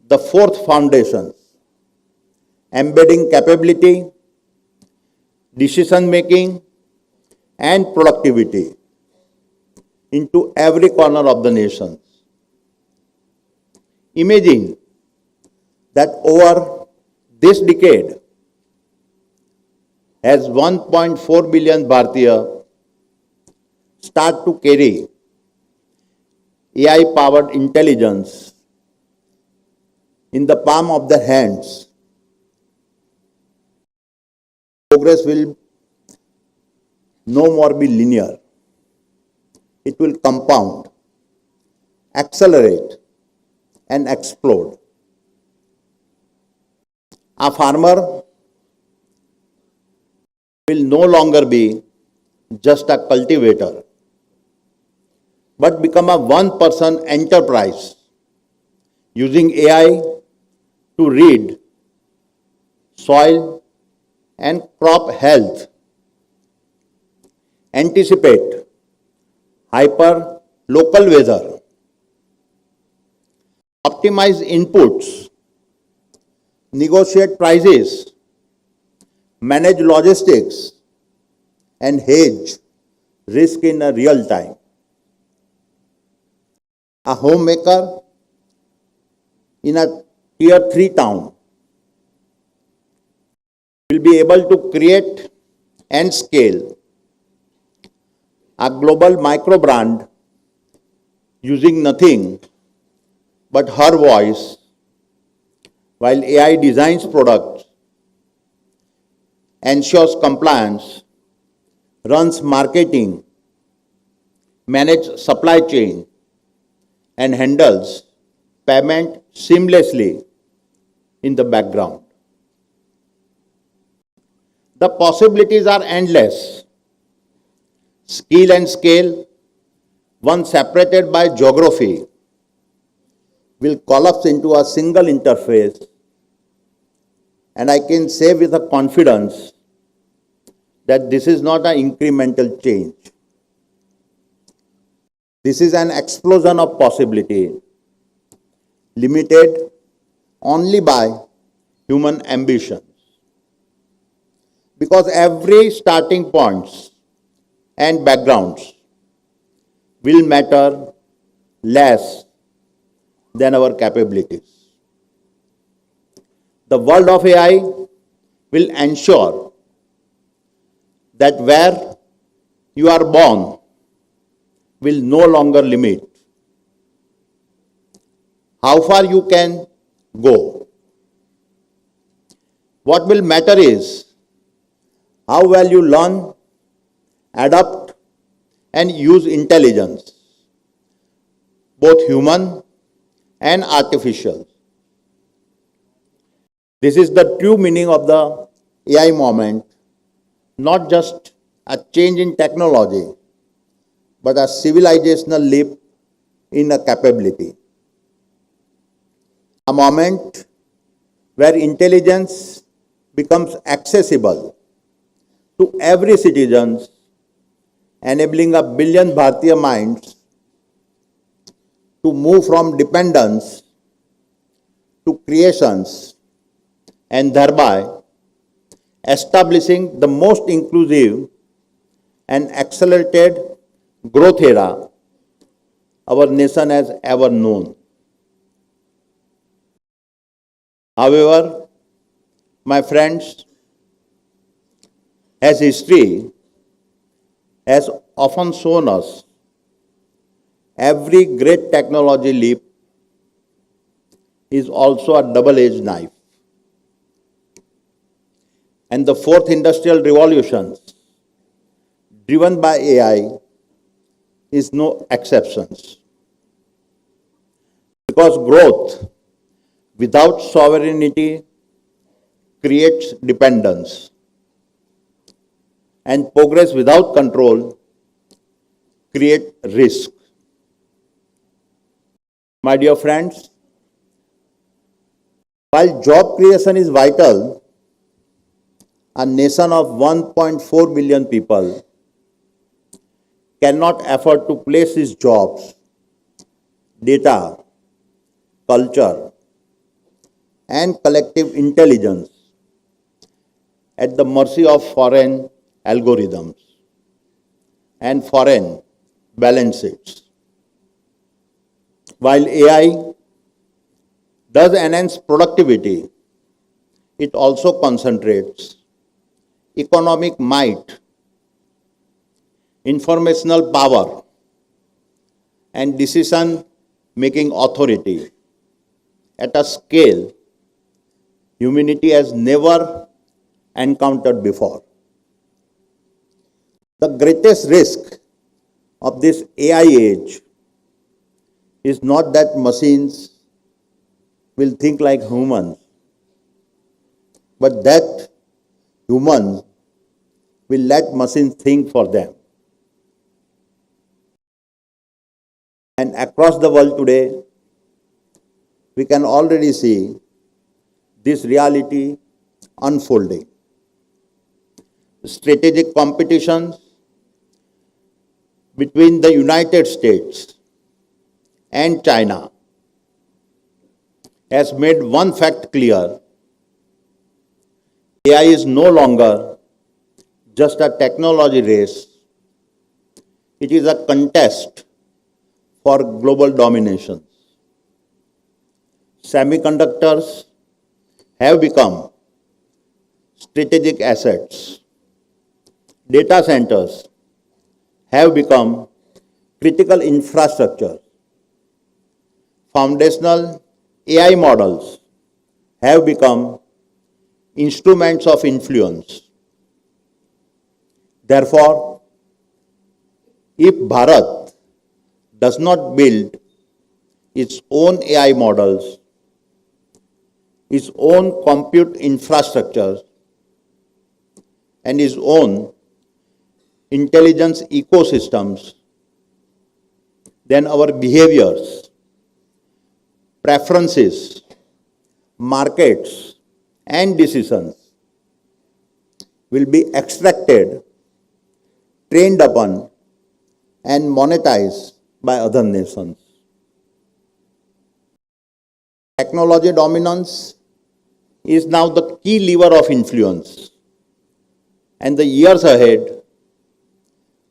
the fourth foundation, embedding capability, decision making, and productivity into every corner of the nation. Imagine that over this decade, as 1.4 billion Bharatiya start to carry AI-powered intelligence in the palm of their hands, progress will no more be linear. It will compound, accelerate, and explode. A farmer will no longer be just a cultivator, but become a one-person enterprise using AI to read soil and crop health, anticipate hyper local weather, optimize inputs, negotiate prices, manage logistics, and hedge risk in a real time. A homemaker in a tier 3 town will be able to create and scale a global micro brand using nothing but her voice, while AI designs products, ensures compliance, runs marketing, manages supply chain, and handles payment seamlessly in the background. The possibilities are endless. Skill and scale, once separated by geography, will collapse into a single interface, and I can say with a confidence that this is not an incremental change. This is an explosion of possibility, limited only by human ambitions. Because every starting points and backgrounds will matter less than our capabilities. The world of AI will ensure that where you are born will no longer limit how far you can go. What will matter is how well you learn, adapt, and use intelligence, both human and artificial. This is the true meaning of the AI moment, not just a change in technology, but a civilizational leap in a capability. A moment where intelligence becomes accessible to every citizen, enabling a billion Bharatiya minds to move from dependence to creations, and thereby establishing the most inclusive and accelerated growth era our nation has ever known. However, my friends, as history has often shown us, every great technology leap is also a double-edged knife. And the fourth industrial revolution, driven by AI, is no exceptions. Because growth without sovereignty creates dependence, and progress without control creates risk. My dear friends, while job creation is vital, a nation of 1.4 billion people cannot afford to place its jobs, data, culture, and collective intelligence at the mercy of foreign algorithms and foreign balance sheets. While AI does enhance productivity, it also concentrates economic might, informational power, and decision-making authority at a scale humanity has never encountered before. The greatest risk of this AI age is not that machines will think like humans, but that humans will let machines think for them. And across the world today, we can already see this reality unfolding. Strategic competitions between the United States and China has made one fact clear: AI is no longer just a technology race, it is a contest for global domination. Semiconductors have become strategic assets. Data centers have become critical infrastructure. Foundational AI models have become instruments of influence. Therefore, if Bharat does not build its own AI models, its own compute infrastructure, and its own intelligence ecosystems, then our behaviors, preferences, markets, and decisions will be extracted, trained upon, and monetized by other nations. Technology dominance is now the key lever of influence, and the years ahead,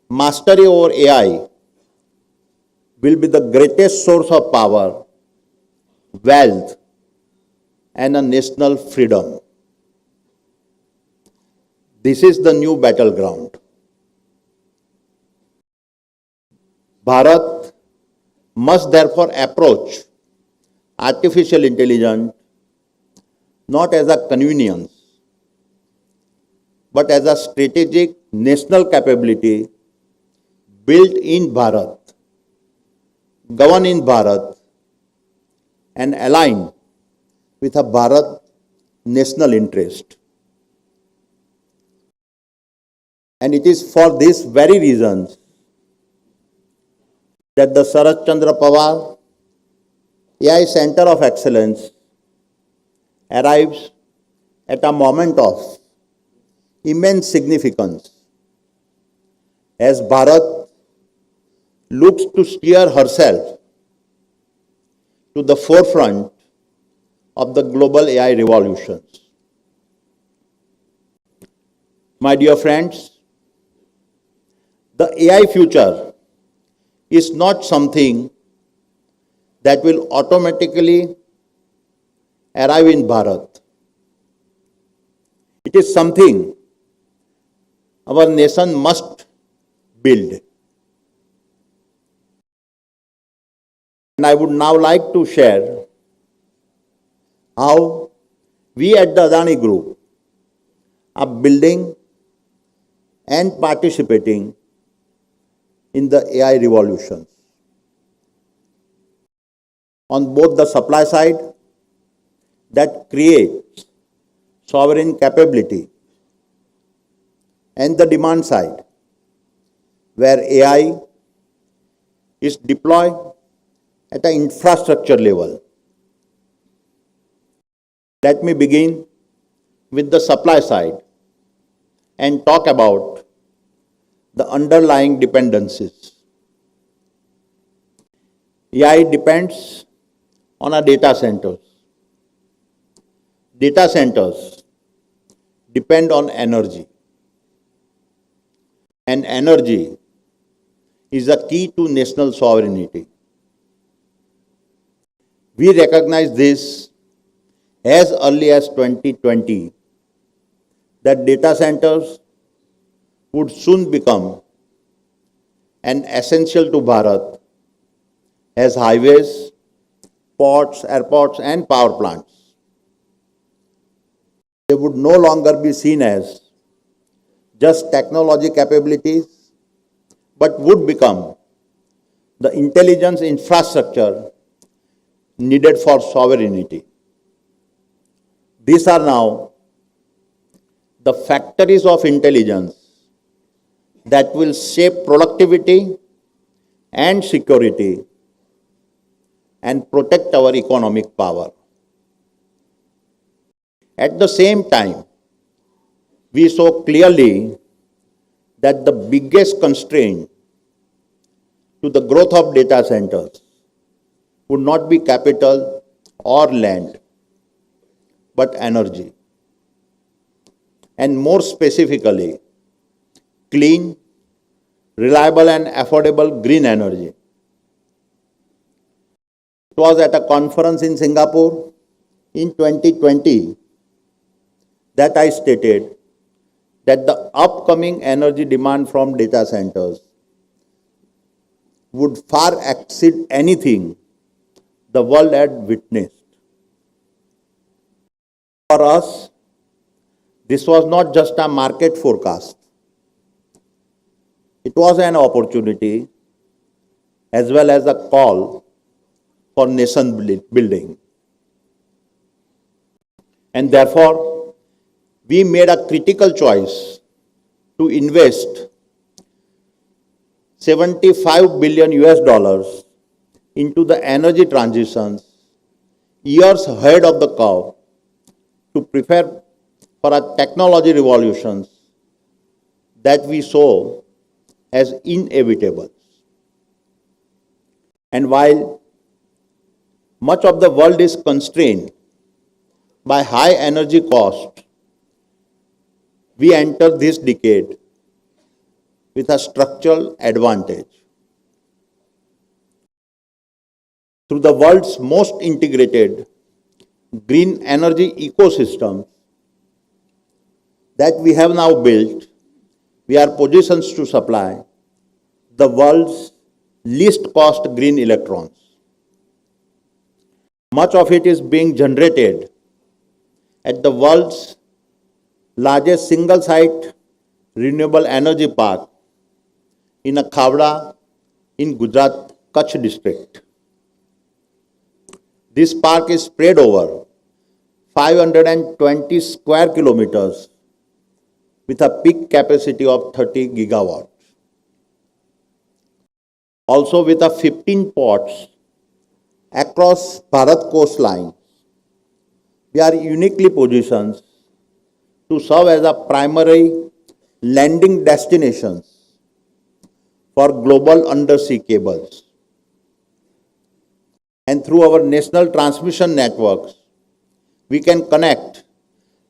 mastery over AI will be the greatest source of power, wealth, and a national freedom. This is the new battleground. Bharat must therefore approach artificial intelligence not as a convenience, but as a strategic national capability built in Bharat, governed in Bharat, and aligned with a Bharat national interest. And it is for these very reasons that the Sharad Chandra Pawar AI Center of Excellence arrives at a moment of immense significance as Bharat looks to steer herself to the forefront of the global AI revolutions. My dear friends, the AI future is not something that will automatically arrive in Bharat. It is something our nation must build. And I would now like to share how we at the Adani Group are building and participating in the AI revolution. On both the supply side, that creates sovereign capability, and the demand side, where AI is deployed at an infrastructure level. Let me begin with the supply side and talk about the underlying dependencies. AI depends on our data centers. Data centers depend on energy. And energy is a key to national sovereignty. We recognize this as early as 2020, that data centers would soon become an essential to Bharat as highways, ports, airports, and power plants. They would no longer be seen as just technology capabilities, but would become the intelligence infrastructure needed for sovereignty. These are now the factories of intelligence that will shape productivity and security and protect our economic power. At the same time, we saw clearly that the biggest constraint to the growth of data centers would not be capital or land, but energy. And more specifically, clean, reliable, and affordable green energy. It was at a conference in Singapore in 2020 that I stated that the upcoming energy demand from data centers would far exceed anything the world had witnessed. For us, this was not just a market forecast. It was an opportunity as well as a call for nation building. And therefore, we made a critical choice to invest 75 billion US dollars into the energy transitions years ahead of the curve to prepare for a technology revolutions that we saw as inevitable. And while much of the world is constrained by high energy costs, we enter this decade with a structural advantage. Through the world's most integrated green energy ecosystem that we have now built, we are positioned to supply the world's least cost green electrons. Much of it is being generated at the world's largest single-site renewable energy park in a Khavda in Gujarat, Kutch district. This park is spread over 520 square kilometers with a peak capacity of 30 gigawatts. Also with a 15 ports across Bharat coastline, we are uniquely positioned to serve as a primary landing destinations for global undersea cables. And through our national transmission networks, we can connect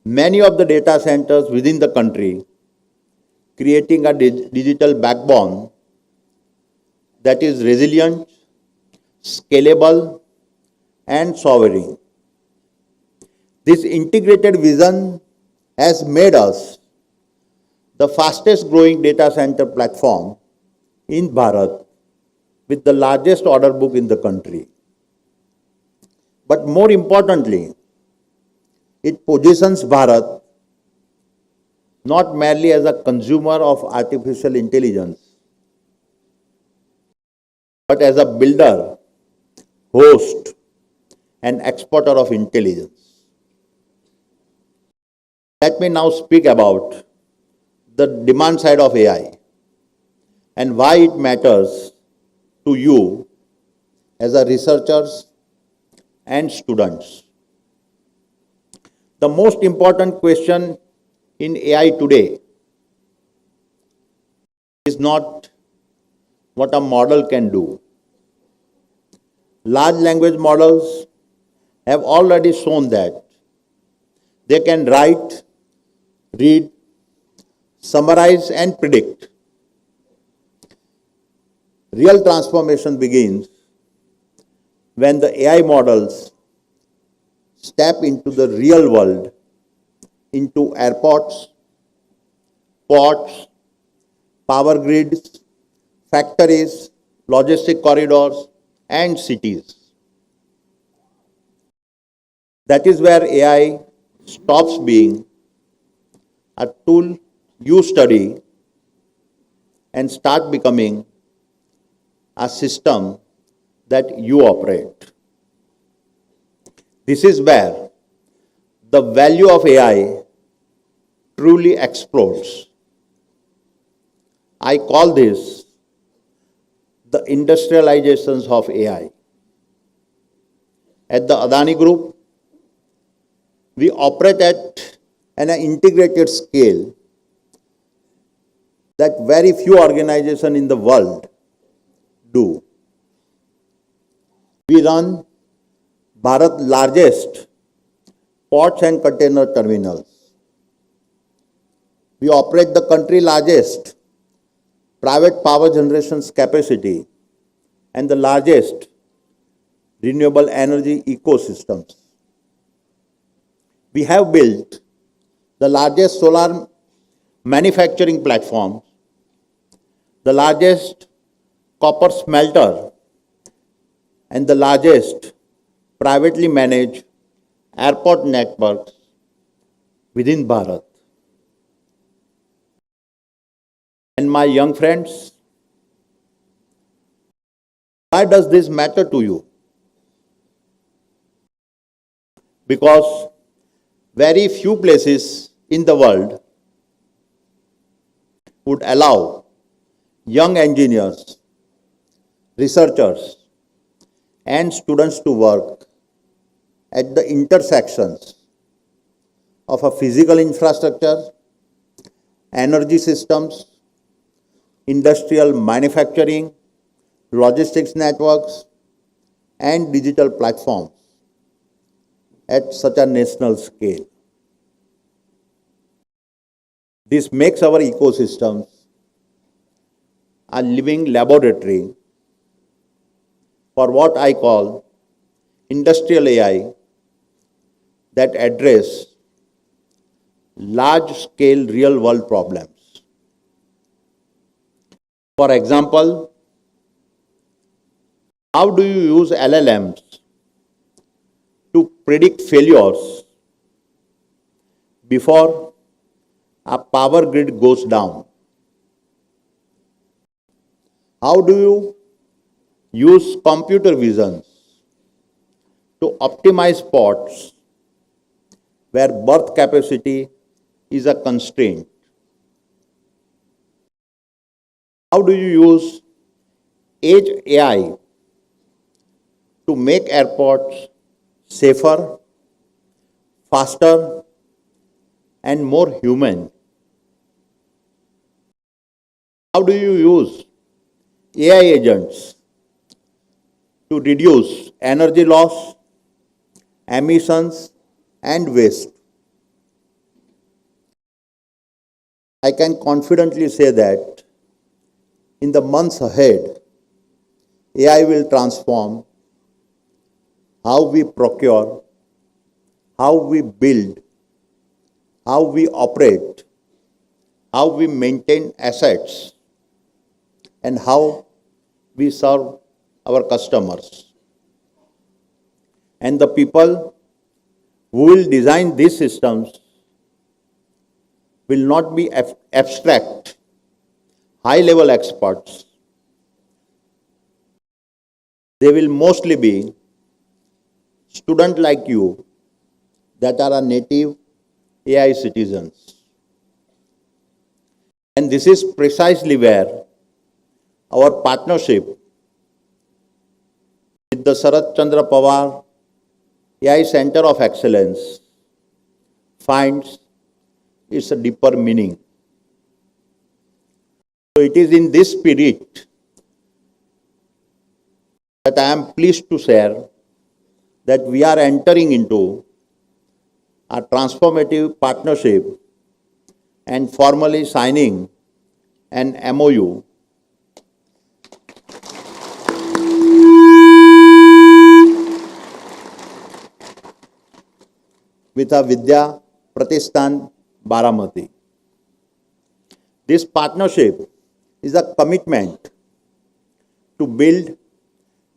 many of the data centers within the country, creating a digital backbone that is resilient, scalable, and sovereign. This integrated vision has made us the fastest growing data center platform in Bharat with the largest order book in the country. But more importantly, it positions Bharat not merely as a consumer of artificial intelligence, but as a builder, host, and exporter of intelligence. Let me now speak about the demand side of AI and why it matters to you as a researchers and students. The most important question in AI today is not what a model can do. Large language models have already shown that they can write, read, summarize, and predict. Real transformation begins when the AI models step into the real world, into airports, ports, power grids, factories, logistic corridors, and cities. That is where AI stops being a tool you study and start becoming a system that you operate. This is where the value of AI truly explodes. I call this the industrializations of AI. At the Adani Group, we operate at an integrated scale that very few organizations in the world do. We run Bharat's largest ports and container terminals. We operate the country's largest private power generation capacity and the largest renewable energy ecosystems. We have built the largest solar manufacturing platform, the largest copper smelter, and the largest privately managed airport networks within Bharat. And my young friends, why does this matter to you? Because very few places in the world would allow young engineers, researchers, and students to work at the intersections of a physical infrastructure, energy systems, industrial manufacturing, logistics networks, and digital platforms at such a national scale. This makes our ecosystems a living laboratory for what I call industrial AI that address large-scale real-world problems. For example, how do you use LLMs to predict failures before a power grid goes down? How do you use computer vision to optimize ports where berth capacity is a constraint? How do you use Edge AI to make airports safer, faster, and more human? How do you use AI agents to reduce energy loss, emissions, and waste? I can confidently say that in the months ahead, AI will transform how we procure, how we build, how we operate, how we maintain assets, and how we serve our customers. And the people who will design these systems will not be abstract, high-level experts. They will mostly be students like you that are native AI citizens. And this is precisely where our partnership with the Sharad Chandra Pawar AI Center of Excellence finds its deeper meaning. So it is in this spirit that I am pleased to share that we are entering into a transformative partnership and formally signing an MOU with a Vidya, Pratishthan, Baramati. This partnership is a commitment to build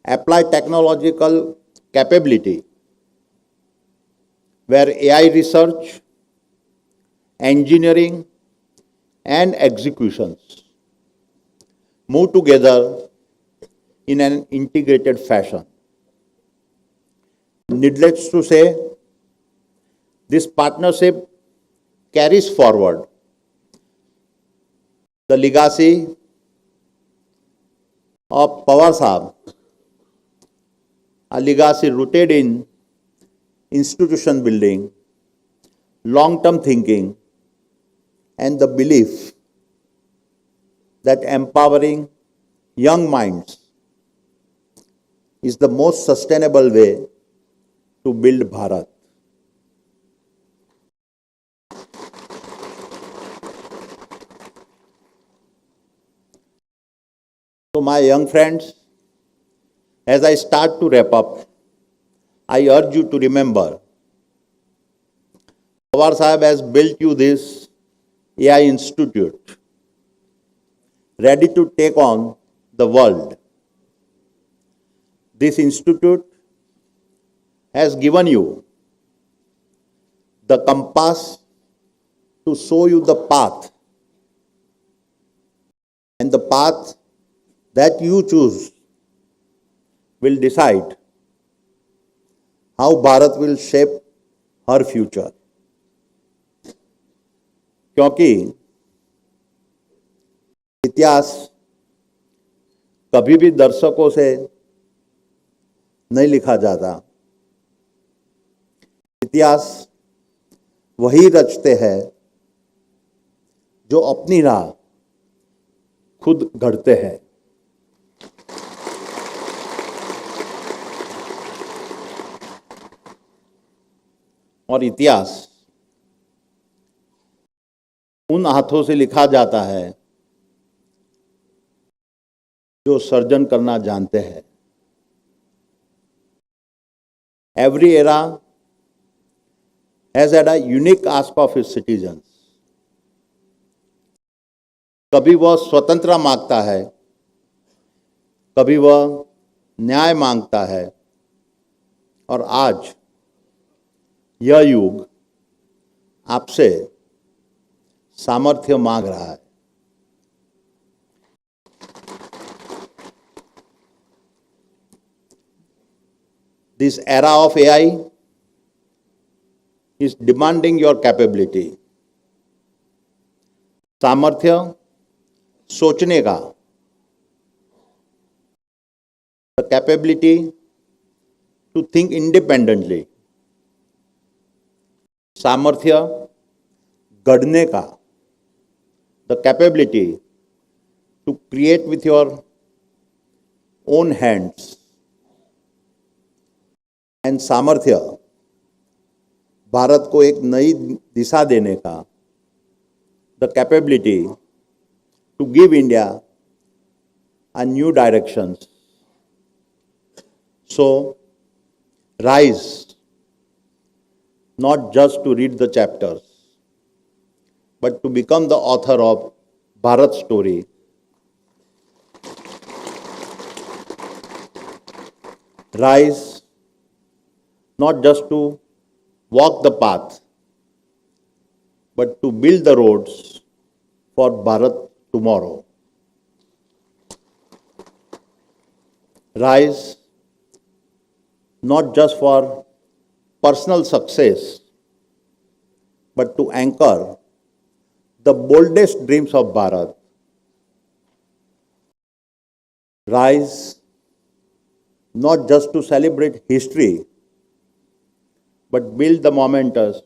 applied technological capability where AI research, engineering, and executions move together in an integrated fashion. Needless to say, this partnership carries forward the legacy of Pawar Sahab, a legacy rooted in institution building, long-term thinking, and the belief that empowering young minds is the most sustainable way to build Bharat. So my young friends, as I start to wrap up, I urge you to remember, Pawar Sahab has built you this AI institute, ready to take on the world. This institute has given you the compass to show you the path, and the path that you choose will decide how Bharat will shape her future. क्योंकि इतिहास कभी भी दर्शकों से नहीं लिखा जाता। इतिहास वही रचते हैं जो अपनी राह खुद गढ़ते हैं। और इतिहास उन हाथों से लिखा जाता है जो सर्जन करना जानते हैं। Every era has had a unique ask of its citizens. कभी वह स्वतंत्रता मांगता है, कभी वह न्याय मांगता है, और आज यह युग आपसे सामर्थ्य मांग रहा है। This era of AI is demanding your capability. सामर्थ्य सोचने का, the capability to think independently, सामर्थ्य गढ़ने का, the capability to create with your own hands, and सामर्थ्य भारत को एक नई दिशा देने का, the capability to give India a new directions. So rise, not just to read the chapters, but to become the author of Bharat story. Rise not just to walk the path, but to build the roads for Bharat tomorrow. Rise not just for personal success, but to anchor the boldest dreams of Bharat. Rise not just to celebrate history, but build the momentous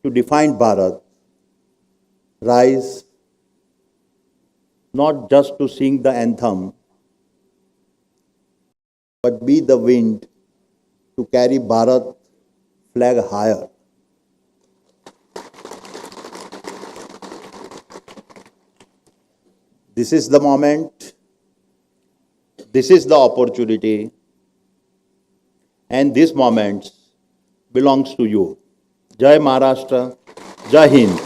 to define Bharat. Rise not just to sing the anthem, but be the wind to carry Bharat flag higher. This is the moment, this is the opportunity, and this moment belongs to you. Jai Maharashtra, Jai Hind.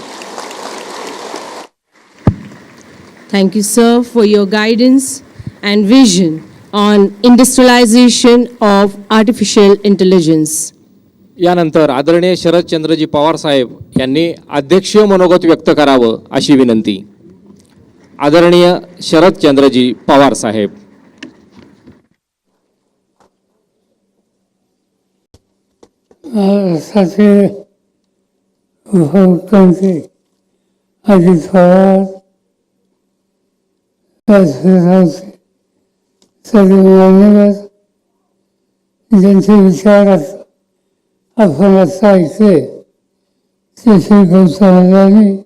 Thank you, sir, for your guidance and vision on industrialization of artificial intelligence. यानंतर आदरणीय शरदचंद्रजी पवार साहेब यांनी अध्यक्षीय मनोगत व्यक्त करावं अशी विनंती. आदरणीय शरदचंद्रजी पवार साहेब. साथी उपमुख्यमंत्री अजित पवार, सगळे मान्यवर ज्यांचे विचार आपण आता ऐकले, ते श्री गौतम अदानी,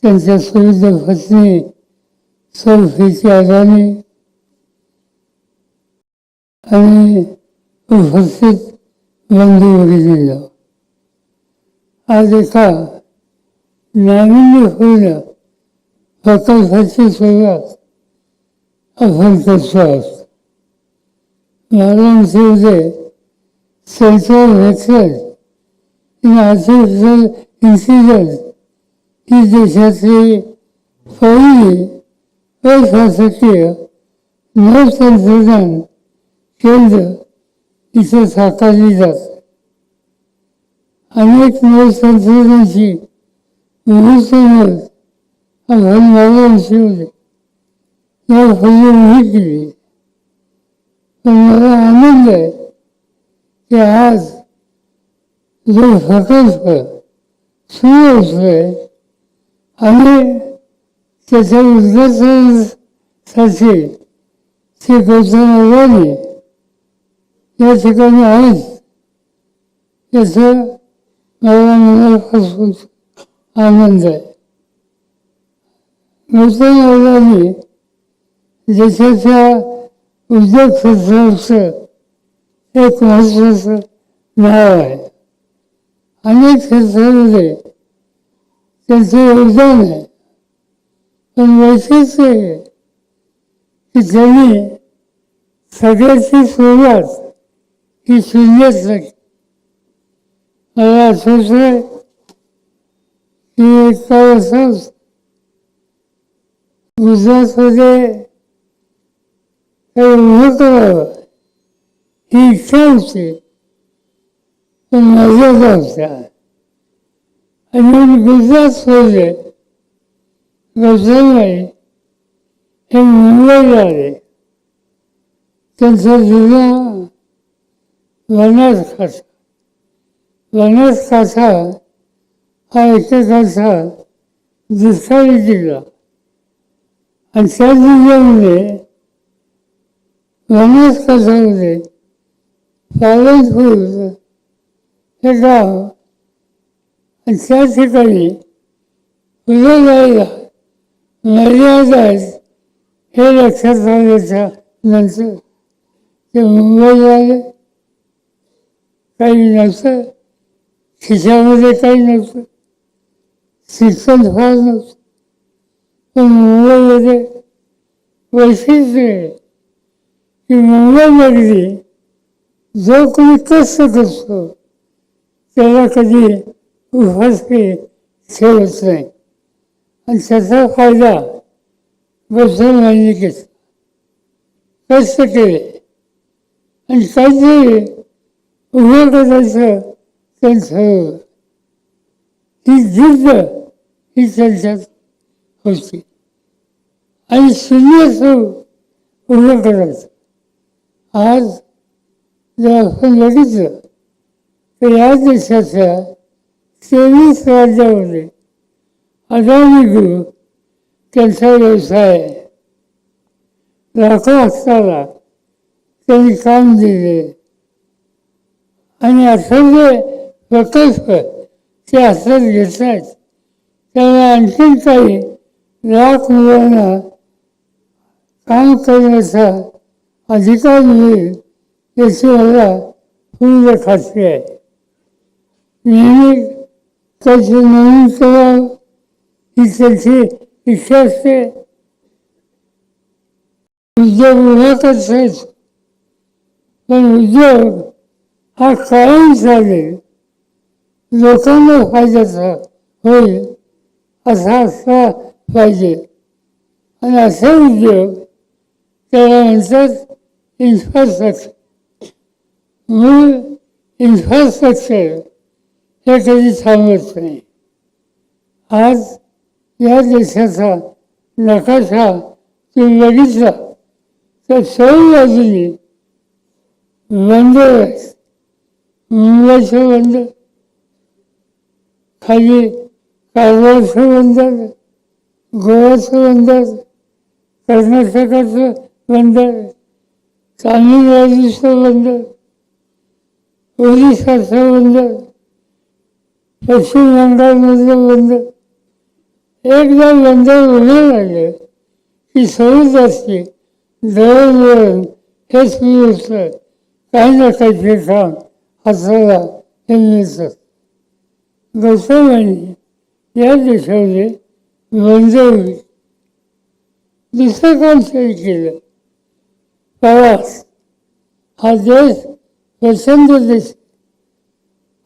त्यांच्या सुविध पत्नी सौ विद्या अदानी आणि उपस्थित बंधू भगिनींनो, आज एका नाविन्यपूर्ण प्रकल्पाची सुरुवात आपण करतो आहोत. बारामतीमध्ये central excellence in artificial intelligence ही देशातली पहिली अशासकीय नवतंत्रज्ञान केंद्र इथे साकारली जाते. अनेक नवतंत्रज्ञानाची मुहूर्तमेढ आपण बारामतीमध्ये यापूर्वी उभी केली. पण मला आनंद आहे की आज जो प्रकल्प सुरू होतोय आणि त्याच्या उद्घाटनासाठी श्री गौतम अदानी या ठिकाणी आहेत, याचा मला मनापासून आनंद आहे. गौतम अदानी देशाच्या उद्योग क्षेत्राचं एक महत्त्वाचं नाव आहे. अनेक क्षेत्रामध्ये त्यांचं योगदान आहे, पण वैशिष्ट्य आहे की त्यांनी सगळ्याची सुरुवात ही शून्यात लागली. मला आठवतंय की एका वर्षात गुजरातमध्ये काही उभं करावं ही इच्छा होती, पण मर्यादा होत्या. आणि गुजरातमध्ये गौतमबाई हे मुंबईला आले. त्यांचा जुना बनासकांठा हा एकेकाचा दुष्काळी जिल्हा आणि त्या जिल्ह्यामध्ये बनासकांठामध्ये पालनपूर हे गाव आणि त्या ठिकाणी फुलं जायला मर्यादा आहेत हे लक्षात आल्याच्या नंतर ते मुंबईला आले. काही नव्हतं, खिशामध्ये काही नव्हतं, शिक्षण फार नव्हतं, पण मुंबईमध्ये वैशिष्ट्य आहे की मुंबईमध्ये जो कोणी कष्ट करतो त्याला कधी उपाशी ठेवत नाही आणि त्याचा फायदा गोस्वामींनी घेतला. कष्ट केले आणि काहीतरी उभं करायचं त्यांचं ठरवलं. ही जिद्द ही त्यांच्यात होती आणि शून्य उभं करायचं. आज जर आपण बघितलं तर या देशाच्या 23 राज्यामध्ये अदानी ग्रुप त्यांचा व्यवसाय आहे. लाखो असताना त्यांनी काम दिले आणि असं जे प्रकल्प ते हातात घेत आहेत त्यामुळे आणखीन काही लाख मुलांना काम करण्याचा अधिकार मिळेल याची मला पूर्ण खात्री आहे. नेहमी त्याची नवीन करावं ही त्यांची इच्छा असते. उद्योग उभा करता येतो पण उद्योग हा कायम चालेल, लोकांना फायद्याचा होईल असा असला पाहिजे. आणि असे उद्योग त्याला म्हणतात इन्फ्रास्ट्रक्चर. मूळ इन्फ्रास्ट्रक्चर हे कधी थांबत नाही. आज या देशाचा नकाशा तुम्ही बघितला तर सर्व बाजूनी बंदर आहेत. मुंबईचं बंदर, खाली कारवारचं बंदर, गोव्याचं बंदर, कर्नाटकाचं बंदर, तामिळनाडूचं बंदर, ओरिसाचं बंदर, पश्चिम बंगालमधलं बंदर. एकदा बंदर उभे राहिले की समुद्राची दळणवळण हे सुरू होतं. काही ना काहीतरी काम हाताला हे मिळतं. गौतमांनी या देशामध्ये बंदर होईल. दुसरं काम तरी केलं. प्रवास हा देश प्रचंड देश.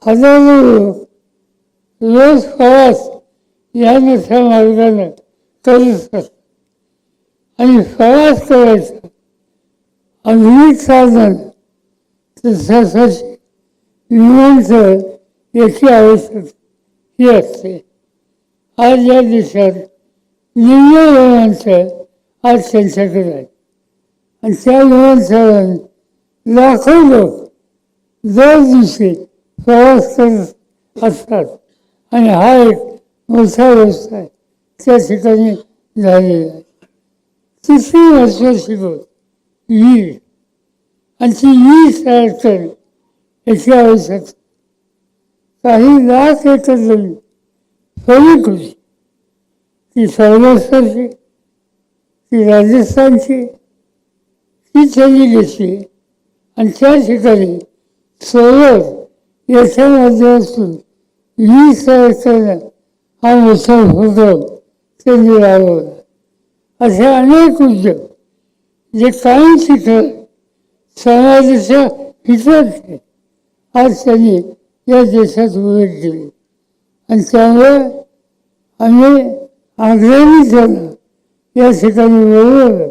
हजारो लोक रोज प्रवास या मोठ्या मार्गानं करू शकतात आणि प्रवास करायचा आधुनिक साधन त्यासाठी विमानतळ याची आवश्यकता ही असते. आज या देशात निम्न विमानतळ आज त्यांच्याकडे आहे आणि त्या विमानतळाने लाखो लोक दर दिवशी प्रवास करत असतात आणि हा एक मोठा व्यवसाय त्या ठिकाणी झालेला आहे. तिसरी महत्त्वाची गोष्ट वीज आणि ती वीज तयार करणे याची आवश्यकता. काही लाख एकर जमीन फळीक होती. ती सौराष्ट्राची, ती राजस्थानची, ती त्यांनी घेतली आणि त्या ठिकाणी सोलर याच्या माध्यमातून वीज तयार करणं हा मोठा उपक्रम त्यांनी राबवला. असे अनेक उद्योग जे कायम शिकत समाजाच्या हिताचे आज त्यांनी या देशात उभे केले आणि त्यामुळे आम्ही आग्रही झालं या ठिकाणी बोलवलं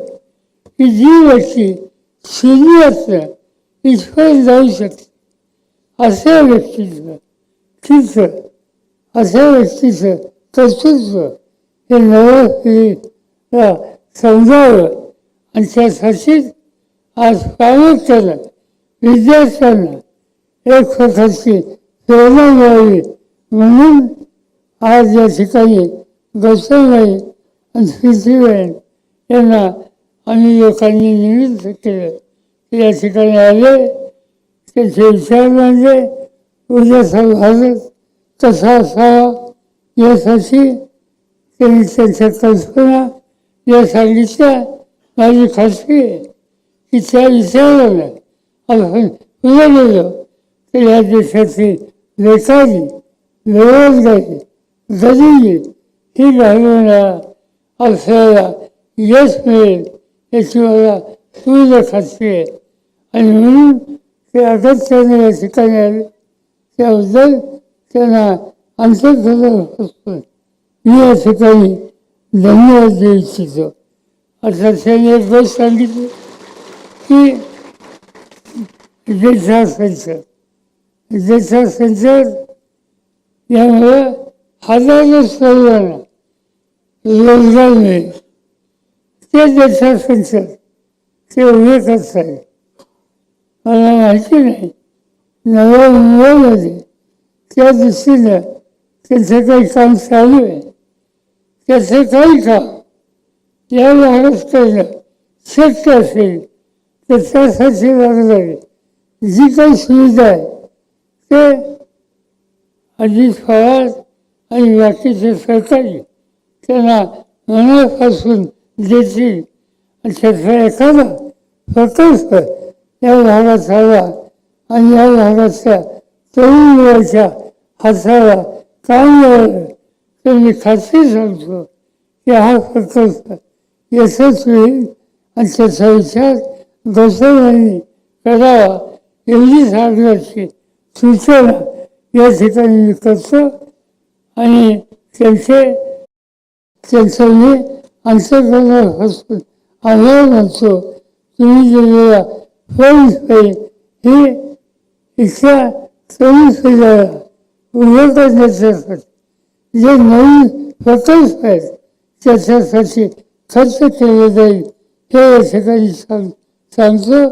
की जी व्यक्ती शून्यातनं इथपर्यंत जाऊ शकते अशा व्यक्तीचं तिथं अशा व्यक्तीचं कर्तृत्व हे नवं पिढीला समजावं आणि त्यासाठीच आज प्रामुख्यानं विद्यार्थ्यांना एक प्रकारची प्रेरणा मिळावी म्हणून आज या ठिकाणी गौतमबाई आणि प्रीतीबाई यांना आम्ही लोकांनी निमित्त केलं. या ठिकाणी आले, त्याचे विचार मांडले, उद्याचा भारत कसा असावा यासाठी त्यांनी त्यांच्या कल्पना या सांगितल्या. माझी खात्री आहे की त्या विचारानं आपण पुढे गेलो तर या देशाची बेकारी, बेरोजगारी, गरिबी ही घालवण्याला आपल्याला यश मिळेल याची मला पूर्ण खात्री आहे. आणि म्हणून ते अगत्याने या ठिकाणी आले त्याबद्दल त्यांना अंतर्गत असतो. मी या ठिकाणी धन्यवाद देऊ इच्छितो. आता त्यांनी एक गोष्ट सांगितली की देशा संचार यामुळे हजारो सर्वांना रोजगार मिळेल. ते देशा संचार ते उभे करत आहे. मला माहिती नाही नव्या मुंबईमध्ये त्या दृष्टीनं त्याचं काही काम चालू आहे. त्याचं काही काम या महाराष्ट्राला शक्य असेल तर त्यासाठी लागणारी जी काही सुविधा आहे ते अजित पवार आणि बाकीचे सरकारी त्यांना मनापासून देतील. त्याचा एखादा प्रकल्प या भागात आला आणि या भागातल्या तरुण मुलाच्या हाताला काम मिळालं तर मी खात्री सांगतो की हा प्रकल्प यशस्वी होईल आणि त्याचा विचार गौतमांनी करावा एवढी सांगण्याची सूचना या ठिकाणी मी करतो. आणि त्यांचं मी अंतर्गत आभार मानतो. तुम्ही दिलेल्या फंड ही इथल्या तरुण पिढीला उभं करण्यासाठी जे नवीन प्रकल्प आहेत त्याच्यासाठी खर्च केले जाईल हे या ठिकाणी सांगतो.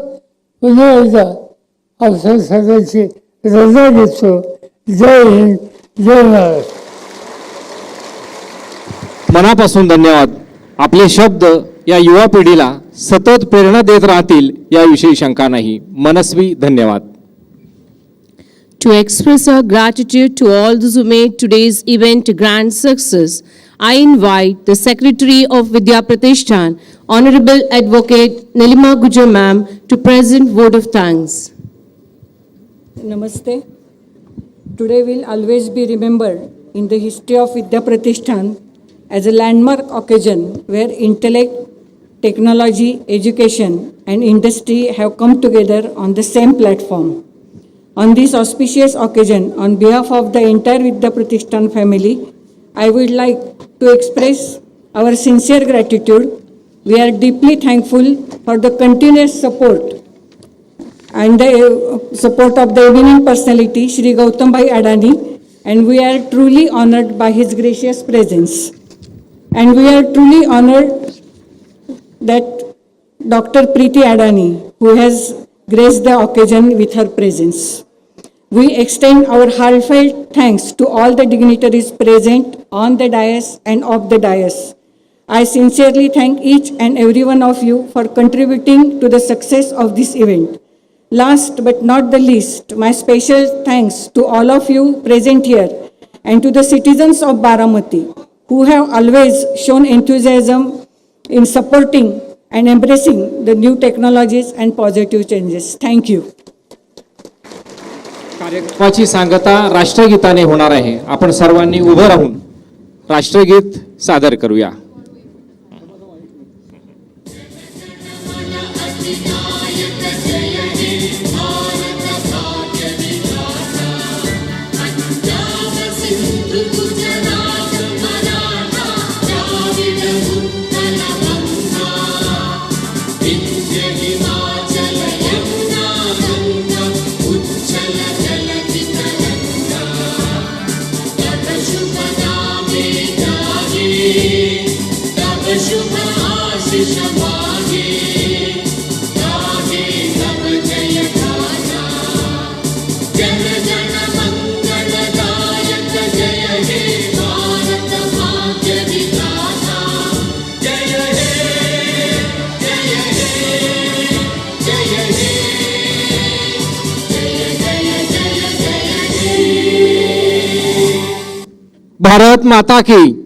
पुन्हा एकदा आपल्या सगळ्यांची रजा घेतो. जय हिंद, जय महाराष्ट्र. मनापासून धन्यवाद. आपले शब्द या युवा पिढीला सतत प्रेरणा देत राहतील याविषयी शंका नाही. मनस्वी धन्यवाद. To express our gratitude to all those who made today's event a grand success, I invite the Secretary of Vidya Pratishthan, Honorable Advocate Nilima Gujar Ma'am, to present vote of thanks. Namaste. Today will always be remembered in the history of Vidya Pratishthan as a landmark occasion where intellect, technology, education and industry have come together on the same platform. On this auspicious occasion, on behalf of the entire Vidya Pratishthan family, I would like to express our sincere gratitude. We are deeply thankful for the continuous support and the support of the eminent personality, Shri Gautam Adani, and we are truly honored by his gracious presence. And we are truly honored that Dr. Preeti Adani, who has graced the occasion with her presence. We extend our heartfelt thanks to all the dignitaries present on the dais and off the dais. I sincerely thank each and every one of you for contributing to the success of this event. Last but not the least, my special thanks to all of you present here and to the citizens of Baramati who have always shown enthusiasm in supporting and embracing the new technologies and positive changes. Thank you. कार्यक्रमाची सांगता राष्ट्रगीताने होणार आहे. आपण सर्वांनी उभं राहून राष्ट्रगीत सादर करूया. भारत माता की.